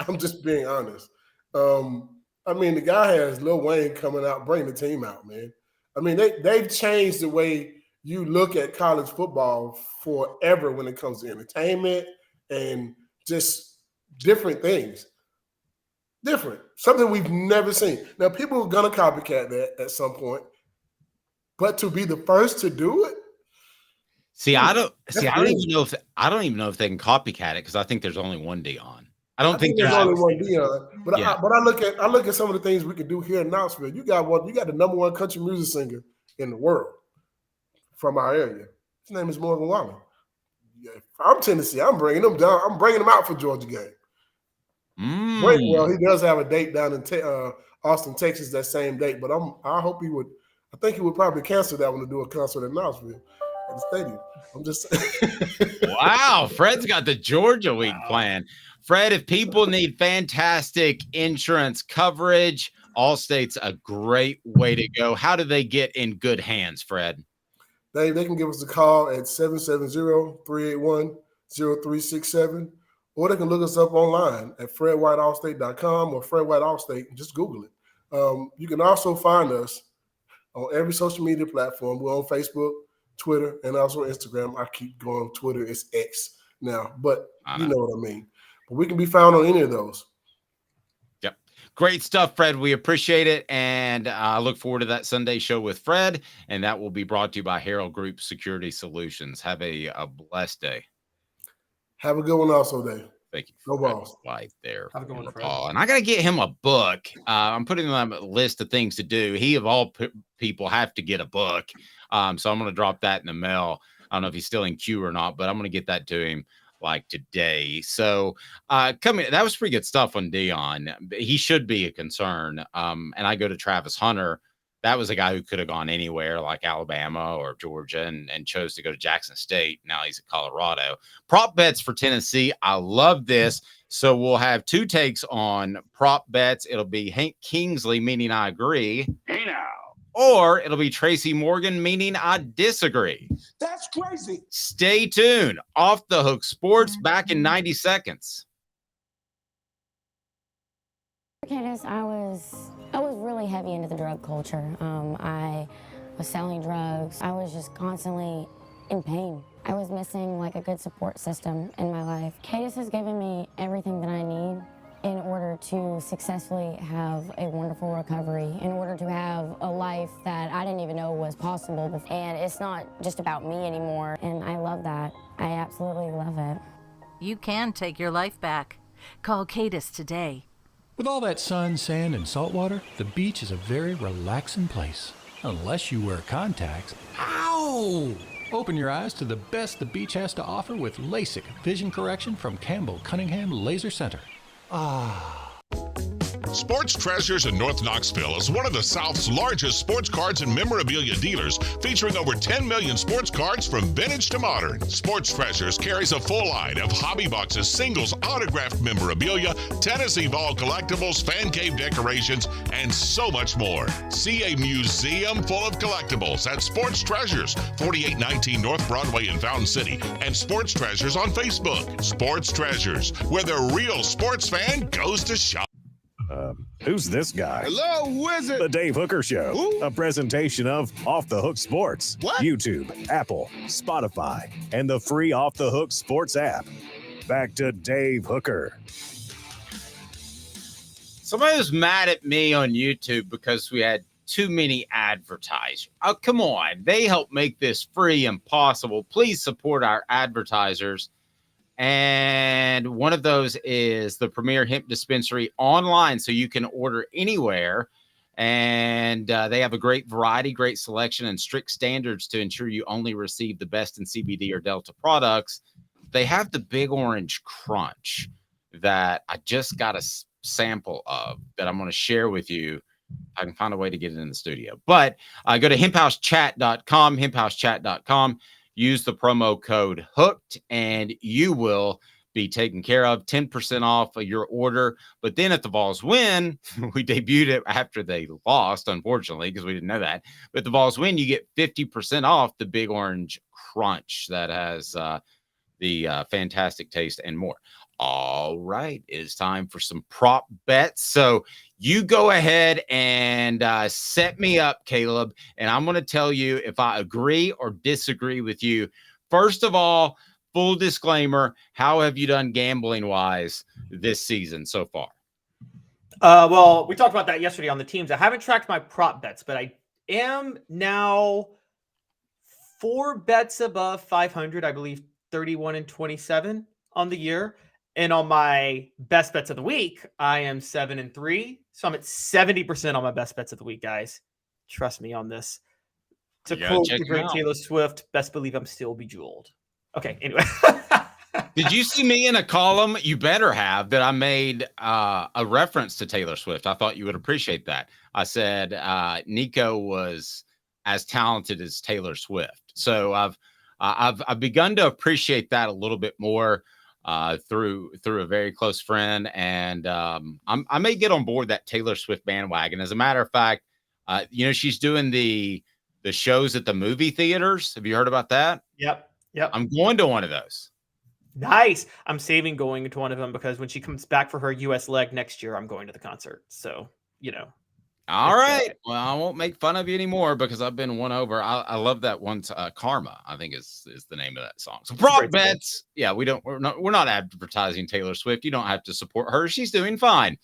I'm just being honest. I mean, the guy has Lil Wayne coming out, bring the team out, man. I mean, they've changed the way you look at college football forever when it comes to entertainment and just different things. Different. Something we've never seen. Now, people are going to copycat that at some point, but to be the first to do it? I don't even know if they can copycat it because I think there's only one Deion. I don't think there's only one Deion. But I look at some of the things we can do here in Knoxville. You got the number 1 country music singer in the world from our area. His name is Morgan Wallen. Yeah, if I'm Tennessee, I'm bringing him down. I'm bringing him out for Georgia game. Well, he does have a date down in Austin, Texas, that same date. But I hope he would. I think he would probably cancel that one to do a concert in Knoxville at the stadium. I'm just saying. Wow, Fred's got the Georgia week plan. Fred, if people need fantastic insurance coverage, Allstate's a great way to go. How do they get in good hands, Fred? They can give us a call at 770-381-0367, or they can look us up online at fredwhiteallstate.com or Fred White Allstate. Just Google it. You can also find us on every social media platform. We're on Facebook, Twitter, and also Instagram. I keep going Twitter. It's X now, but you know what I mean. But we can be found on any of those. Yep. Great stuff, Fred. We appreciate it. And I look forward to that Sunday show with Fred. And that will be brought to you by Herald Group Security Solutions. Have a blessed day. Have a good one also, Dave. Thank you. No balls. Right there. Have a good one, Fred. And I got to get him a book. I'm putting him on a list of things to do. He, of all people, have to get a book. So I'm going to drop that in the mail. I don't know if he's still in queue or not, but I'm going to get that to him like today. So that was pretty good stuff on Dion. He should be a concern. And I go to Travis Hunter. That was a guy who could have gone anywhere like Alabama or Georgia and chose to go to Jackson State. Now he's at Colorado. Prop bets for Tennessee. I love this. So we'll have two takes on prop bets. It'll be Hank Kingsley, meaning I agree. Hey now. Or it'll be Tracy Morgan, meaning I disagree. That's crazy. Stay tuned. Off the Hook Sports, back in 90 seconds. Candace, I was really heavy into the drug culture. I was selling drugs. I was just constantly in pain. I was missing like a good support system in my life. Candace has given me everything that I need in order to successfully have a wonderful recovery, in order to have a life that I didn't even know was possible before. And it's not just about me anymore, and I love that. I absolutely love it. You can take your life back. Call Cadis today. With all that sun, sand, and salt water, the beach is a very relaxing place. Unless you wear contacts. Ow! Open your eyes to the best the beach has to offer with LASIK vision correction from Campbell Cunningham Laser Center. Sports Treasures in North Knoxville is one of the South's largest sports cards and memorabilia dealers, featuring over 10 million sports cards from vintage to modern. Sports Treasures carries a full line of hobby boxes, singles, autographed memorabilia, Tennessee Vol collectibles, fan cave decorations, and so much more. See a museum full of collectibles at Sports Treasures, 4819 North Broadway in Fountain City, and Sports Treasures on Facebook. Sports Treasures, where the real sports fan goes to shop. Who's this guy? Hello, wizard. The Dave Hooker Show, a presentation of Off the Hook Sports, YouTube, Apple, Spotify, and the free Off the Hook Sports app. Back to Dave Hooker. Somebody was mad at me on YouTube because we had too many advertisers. Oh, come on. They help make this free and possible. Please support our advertisers. And one of those is the Premier Hemp Dispensary online, so you can order anywhere. And they have a great variety, great selection, and strict standards to ensure you only receive the best in CBD or Delta products. They have the Big Orange Crunch that I just got a sample of that I'm going to share with you. I can find a way to get it in the studio. But go to hemphousechat.com, hemphousechat.com. Use the promo code HOOKED, and you will be taken care of. 10% off of your order. But then at the Vols win, we debuted it after they lost, unfortunately, because we didn't know that. But the Vols win, you get 50% off the Big Orange Crunch that has the fantastic taste and more. All right, it is time for some prop bets. So you go ahead and set me up, Caleb, and I'm going to tell you if I agree or disagree with you. First of all, full disclaimer, how have you done gambling-wise this season so far? Well, we talked about that yesterday on the teams. I haven't tracked my prop bets, but I am now 4 bets above 500, I believe 31-27 on the year. And on my best bets of the week, I am 7-3. So I'm at 70% on my best bets of the week, guys. Trust me on this. To quote Taylor Swift, best believe I'm still bejeweled. Okay, anyway. Did you see me in a column? You better have, that I made a reference to Taylor Swift. I thought you would appreciate that. I said Nico was as talented as Taylor Swift. So I've begun to appreciate that a little bit more. Through a very close friend, and I may get on board that Taylor Swift bandwagon. As a matter of fact, she's doing the shows at the movie theaters. Have you heard about that? Yep. I'm going to one of those. Nice. I'm saving going to one of them because when she comes back for her U.S. leg next year, I'm going to the concert. So, All right. Well, I won't make fun of you anymore because I've been won over. I love that one. Karma, I think is the name of that song. So prop bets. Yeah, we're not advertising Taylor Swift. You don't have to support her. She's doing fine.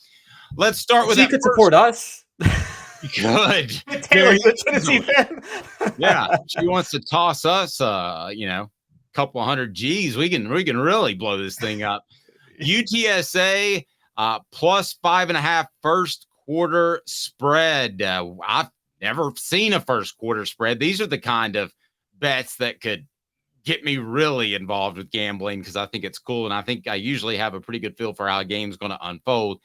Let's start with she could support us. Good. Taylor's a Tennessee fan. Yeah, she wants to toss us. Couple $100 G's. We can really blow this thing up. UTSA plus 5.5 first quarter spread. I've never seen a first quarter spread. These are the kind of bets that could get me really involved with gambling because I think it's cool. And I think I usually have a pretty good feel for how a game's going to unfold.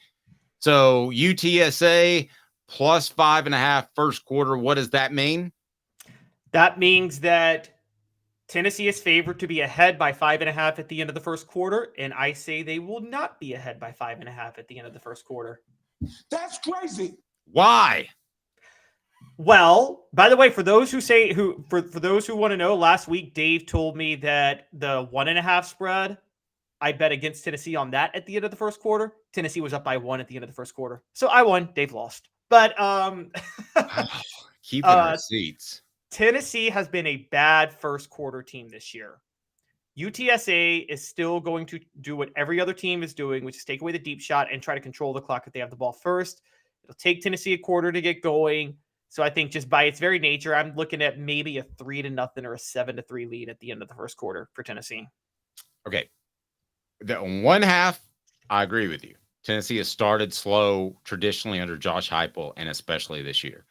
So UTSA plus 5.5 first quarter. What does that mean? That means that Tennessee is favored to be ahead by 5.5 at the end of the first quarter. And I say they will not be ahead by 5.5 at the end of the first quarter. That's crazy. Why? Well, by the way, for those who say for those who want to know, last week Dave told me that the 1.5 spread, I bet against Tennessee on that at the end of the first quarter. Tennessee was up by 1 at the end of the first quarter. So I won, Dave lost. But keeping receipts. Tennessee has been a bad first quarter team this year. UTSA is still going to do what every other team is doing, which is take away the deep shot and try to control the clock if they have the ball first. It'll take Tennessee a quarter to get going. So I think just by its very nature, I'm looking at maybe a 3-0 or a 7-3 lead at the end of the first quarter for Tennessee. Okay. The one half, I agree with you. Tennessee has started slow traditionally under Josh Heupel and especially this year.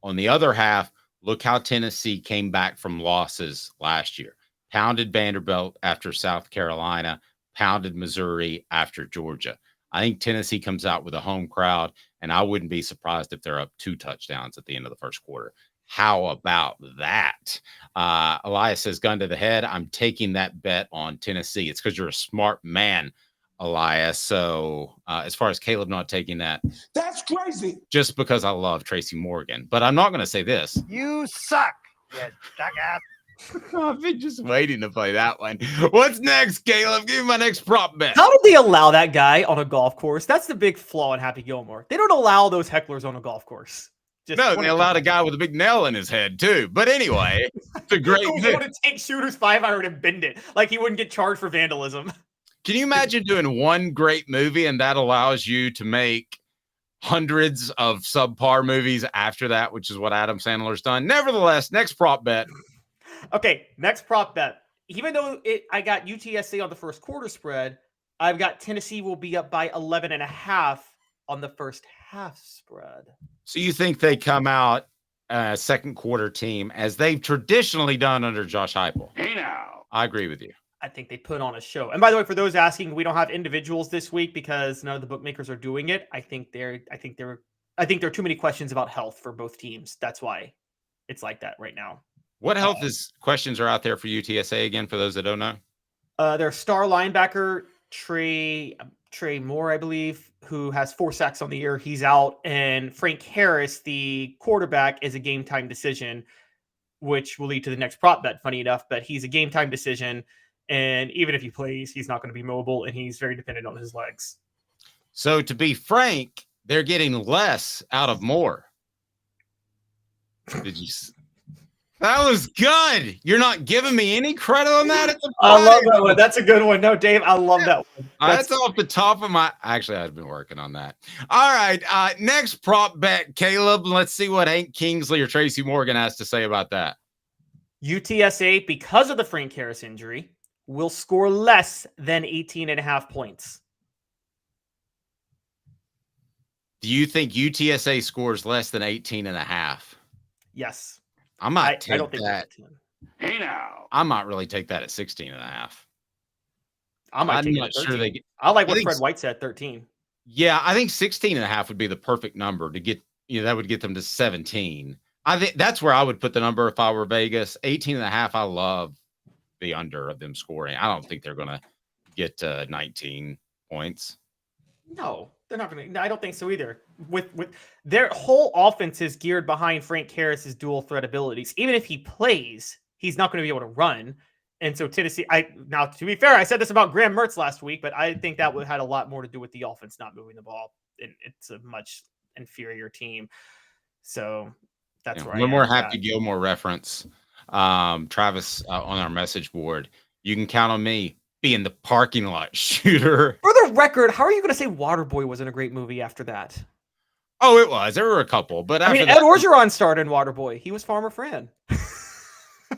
On the other half, look how Tennessee came back from losses last year. Pounded Vanderbilt after South Carolina, pounded Missouri after Georgia. I think Tennessee comes out with a home crowd, and I wouldn't be surprised if they're up 2 touchdowns at the end of the first quarter. How about that? Elias says, gun to the head. I'm taking that bet on Tennessee. It's because you're a smart man, Elias. So as far as Caleb not taking that, that's crazy. Just because I love Tracy Morgan. But I'm not going to say this. You suck, you jackass. I've been just waiting to play that one. What's next, Caleb? Give me my next prop bet. How did they allow that guy on a golf course? That's the big flaw in Happy Gilmore. They don't allow those hecklers on a golf course. No, they allowed a guy with a big nail in his head, too. But anyway, it's a great thing. He would take Shooter's 5-iron and bend it. Like he wouldn't get charged for vandalism. Can you imagine doing one great movie and that allows you to make hundreds of subpar movies after that, which is what Adam Sandler's done? Nevertheless, next prop bet. Okay, next prop bet. Even though I got UTSA on the first quarter spread, I've got Tennessee will be up by 11.5 on the first half spread. So you think they come out second quarter team as they've traditionally done under Josh Heupel? Hey now. I agree with you. I think they put on a show. And by the way, for those asking, we don't have individuals this week because none of the bookmakers are doing it. I think there are too many questions about health for both teams. That's why it's like that right now. What health questions are out there for UTSA again, for those that don't know? Their star linebacker, Trey Moore, I believe, who has 4 sacks on the year. He's out. And Frank Harris, the quarterback, is a game-time decision, which will lead to the next prop bet, funny enough. But he's a game-time decision. And even if he plays, he's not going to be mobile, and he's very dependent on his legs. So to be frank, they're getting less out of Moore. Did you... That was good. You're not giving me any credit on that. I love that one. That's a good one. No, Dave, I love that one. That's off the top of my... Actually, I've been working on that. All right. Next prop bet, Caleb. Let's see what Hank Kingsley or Tracy Morgan has to say about that. UTSA, because of the Frank Harris injury, will score less than 18.5 points. Do you think UTSA scores less than 18.5? Yes. I might take I don't think that. Hey now. I might really take that at 16.5. I'm not sure they get. I like what Fred White said, 13. Yeah, I think 16.5 would be the perfect number to get. That would get them to 17. I think that's where I would put the number if I were Vegas. 18.5. I love the under of them scoring. I don't think they're going to get 19 points. No, they're not going to. I don't think so either. With their whole offense is geared behind Frank Harris's dual threat abilities. Even if he plays, he's not going to be able to run. And so Tennessee, now to be fair, I said this about Graham Mertz last week, but I think that had a lot more to do with the offense not moving the ball. And it's a much inferior team. So that's where one more Happy Gilmore reference. Travis on our message board. You can count on me being the parking lot shooter. For the record, how are you going to say Waterboy wasn't a great movie after that? Oh, it was. There were a couple, but I mean, Ed Orgeron starred in Waterboy. He was Farmer Fran.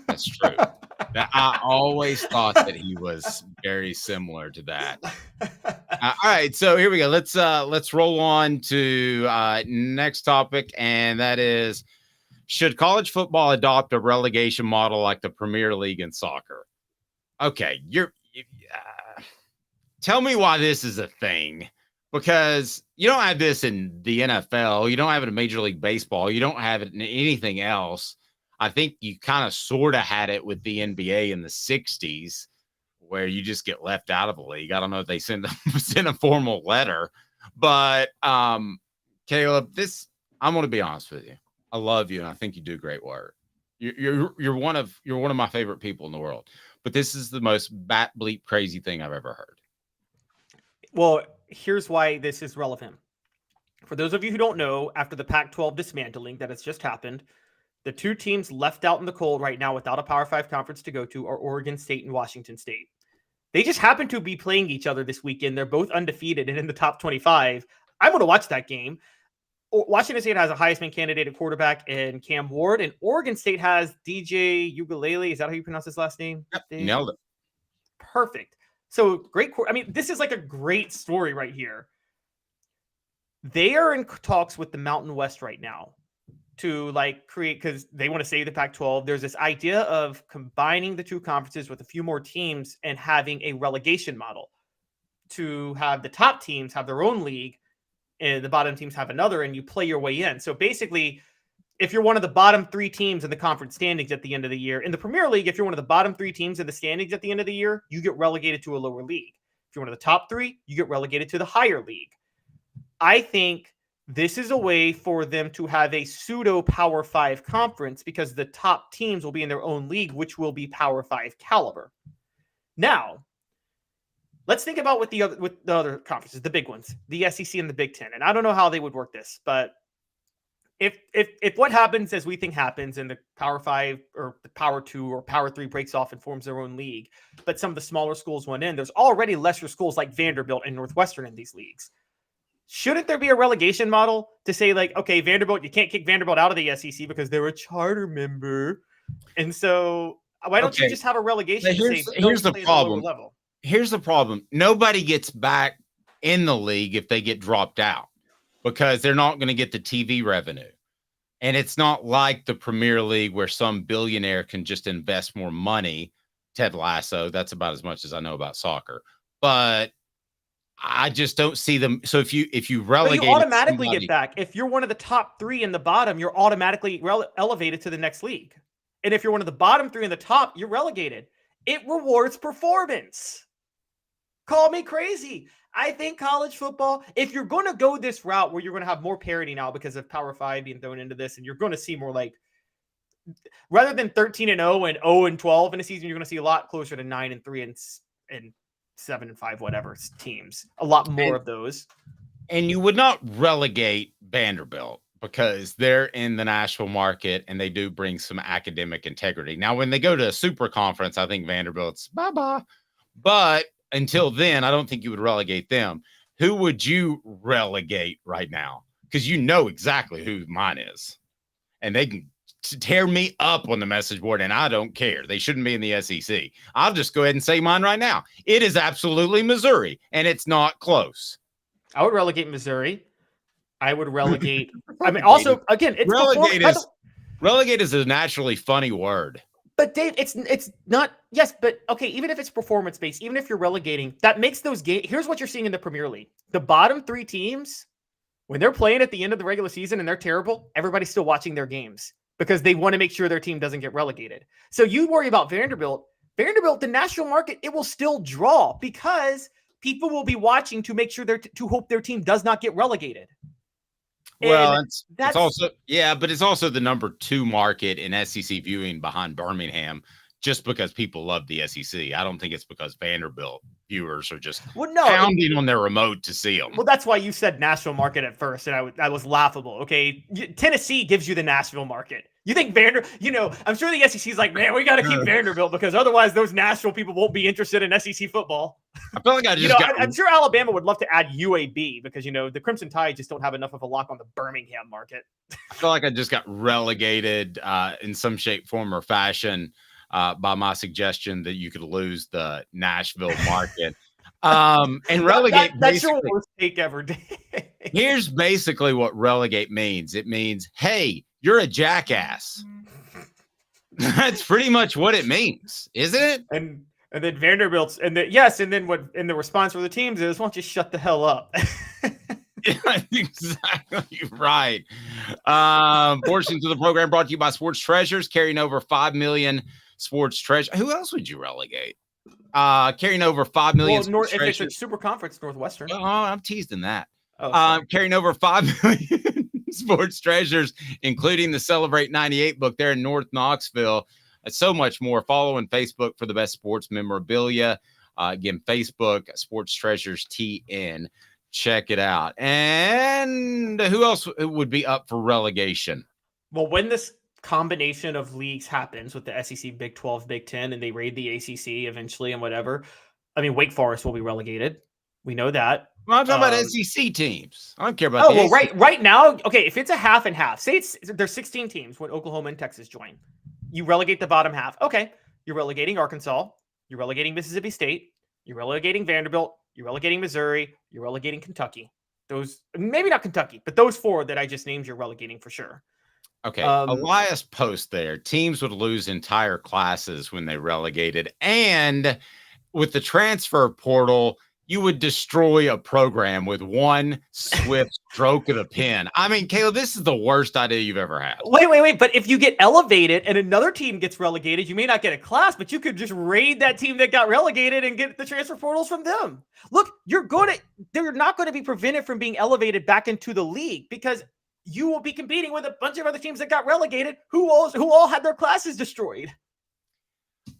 That's true. I always thought that he was very similar to that. All right, so here we go. Let's roll on to next topic, and that is: should college football adopt a relegation model like the Premier League in soccer? Okay, tell me why this is a thing, because you don't have this in the NFL, you don't have it in Major League Baseball, you don't have it in anything else. I think you kind of sort of had it with the NBA in the 60s, where you just get left out of the league. I don't know if they send a formal letter, but Caleb, I'm going to be honest with you. I love you, and I think you do great work. You're one of my favorite people in the world, but this is the most bat bleep crazy thing I've ever heard. Well, here's why this is relevant. For those of you who don't know, after the Pac-12 dismantling that has just happened, the two teams left out in the cold right now without a Power 5 conference to go to are Oregon State and Washington State. They just happen to be playing each other this weekend. They're both undefeated and in the top 25. I'm going to watch that game. Washington State has a Heisman candidate at quarterback in Cam Ward, and Oregon State has DJ Ugalele. Is that how you pronounce his last name? Yep, nailed it. Perfect. So great. I mean, this is like a great story right here. They are in talks with the Mountain West right now to create, because they want to save the Pac-12. There's this idea of combining the two conferences with a few more teams and having a relegation model to have the top teams have their own league and the bottom teams have another, and you play your way in. So basically, if you're one of the bottom three teams in the conference standings at the end of the year, in the Premier League, if you're one of the bottom three teams in the standings at the end of the year, you get relegated to a lower league. If you're one of the top three, you get relegated to the higher league. I think this is a way for them to have a pseudo Power 5 conference, because the top teams will be in their own league, which will be Power 5 caliber. Now, let's think about with the other conferences, the big ones, the SEC and the Big Ten. And I don't know how they would work this, but if what happens as we think happens, and the Power 5 or the Power 2 or Power 3 breaks off and forms their own league, but some of the smaller schools went in, there's already lesser schools like Vanderbilt and Northwestern in these leagues. Shouldn't there be a relegation model to say, okay, Vanderbilt, you can't kick Vanderbilt out of the SEC because they're a charter member? And so why don't you just have a relegation? Here's the problem. Here's the problem. Nobody gets back in the league if they get dropped out, because they're not going to get the TV revenue. And it's not like the Premier League where some billionaire can just invest more money. Ted Lasso, that's about as much as I know about soccer. But I just don't see them. So if you relegate, you automatically get back. If you're one of the top three in the bottom, you're automatically elevated to the next league. And if you're one of the bottom three in the top, you're relegated. It rewards performance. Call me crazy. I think college football, if you're going to go this route where you're going to have more parity now because of Power 5 being thrown into this, and you're going to see more rather than 13-0 and 0-12 in a season, you're going to see a lot closer to 9-3 and 7-5, whatever teams, a lot more of those. And you would not relegate Vanderbilt because they're in the national market and they do bring some academic integrity. Now, when they go to a super conference, I think Vanderbilt's bye-bye. But until then, I don't think you would relegate them. Who would you relegate right now? Because you know exactly who mine is. And they can tear me up on the message board, and I don't care. They shouldn't be in the SEC. I'll just go ahead and say mine right now. It is absolutely Missouri, and it's not close. I would relegate Missouri. I would relegate. I mean, also, again, it's relegate is a naturally funny word. But Dave, it's not. Yes, but okay. Even if it's performance based, even if you're relegating, that makes those games. Here's what you're seeing in the Premier League: the bottom three teams, when they're playing at the end of the regular season and they're terrible, everybody's still watching their games, because they want to make sure their team doesn't get relegated. So you worry about Vanderbilt. Vanderbilt, the national market, it will still draw because people will be watching to make sure to hope their team does not get relegated. Well, it's also, but it's also the number 2 market in SEC viewing behind Birmingham just because people love the SEC. I don't think it's because Vanderbilt viewers are just no, pounding on their remote to see them. Well, that's why you said Nashville market at first, and I was laughable. Okay, Tennessee gives you the Nashville market. You think I'm sure the SEC is like, man, we got to keep Vanderbilt because otherwise those Nashville people won't be interested in SEC football. I feel like I'm sure Alabama would love to add UAB because the Crimson Tide just don't have enough of a lock on the Birmingham market. I feel like I just got relegated in some shape, form, or fashion by my suggestion that you could lose the Nashville market. And relegate. That's your worst take ever. Here's basically what relegate means. It means, hey, you're a jackass. That's pretty much what it means, isn't it? And then Vanderbilt's and then what the response for the teams is, why don't you shut the hell up? Yeah, exactly right. Portions of the program brought to you by Sports Treasures, carrying over 5 million sports treasure. Who else would you relegate? Carrying over 5 million. Well, if it's a super conference, Northwestern. Oh, I'm teasing that. Carrying over 5 million sports treasures, including the Celebrate 98 book there in North Knoxville. So much more. Follow on Facebook for the best sports memorabilia. Again, Facebook, Sports Treasures TN. Check it out. And who else would be up for relegation? Well, when this combination of leagues happens with the SEC, Big 12, Big 10, and they raid the ACC eventually and whatever, I mean, Wake Forest will be relegated. We know that. Well, I'm talking about SEC teams. I don't care about the ACC. Right now, okay, if it's a half and half, say there's 16 teams when Oklahoma and Texas join. You relegate the bottom half. Okay, you're relegating Arkansas. You're relegating Mississippi State. You're relegating Vanderbilt. You're relegating Missouri. You're relegating Kentucky. Those, maybe not Kentucky, but those four that I just named, you're relegating for sure. Okay, Elias post there. Teams would lose entire classes when they relegated. And with the transfer portal, you would destroy a program with one swift stroke of the pen. I mean, Caleb, this is the worst idea you've ever had. Wait. But if you get elevated and another team gets relegated, you may not get a class, but you could just raid that team that got relegated and get the transfer portals from them. Look, they're not going to be prevented from being elevated back into the league because you will be competing with a bunch of other teams that got relegated who all had their classes destroyed.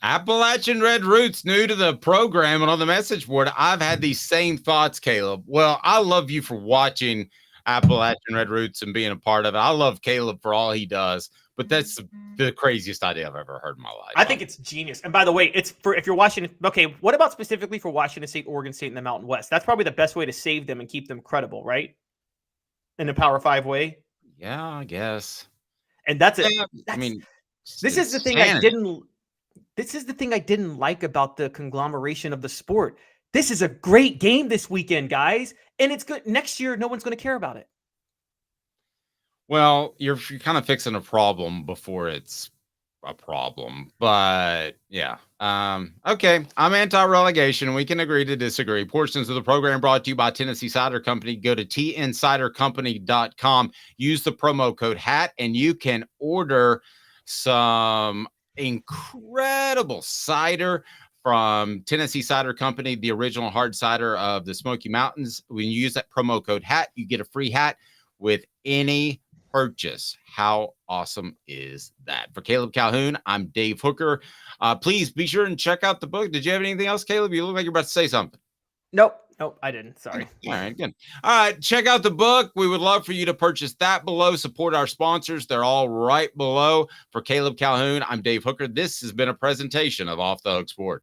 Appalachian Red Roots, new to the program and on the message board. I've had these same thoughts, Caleb. Well, I love you for watching Appalachian Red Roots and being a part of it. I love Caleb for all he does, but that's the craziest idea I've ever heard in my life. I think it's genius. And by the way, it's for if you're Washington. Okay, what about specifically for Washington State, Oregon State, and the Mountain West? That's probably the best way to save them and keep them credible, right? In the Power 5 way. Yeah, I guess. And that's it. I mean, this is the thing I didn't. This is the thing I didn't like about the conglomeration of the sport. This is a great game this weekend, guys, and it's good. Next year, no one's going to care about it. Well, you're kind of fixing a problem before it's a problem, but yeah. Okay, I'm anti-relegation. We can agree to disagree. Portions of the program brought to you by Tennessee Cider Company. Go to tncidercompany.com. Use the promo code HAT, and you can order some incredible cider from Tennessee Cider Company, the original hard cider of the Smoky Mountains. When you use that promo code HAT, you get a free hat with any purchase. How awesome is that? For Caleb Calhoun, I'm Dave Hooker. Please be sure and check out the book. Did you have anything else, Caleb? You look like you're about to say something. Nope, I didn't. Sorry. All right, good. All right, check out the book. We would love for you to purchase that below. Support our sponsors. They're all right below. For Caleb Calhoun, I'm Dave Hooker. This has been a presentation of Off the Hook Sport.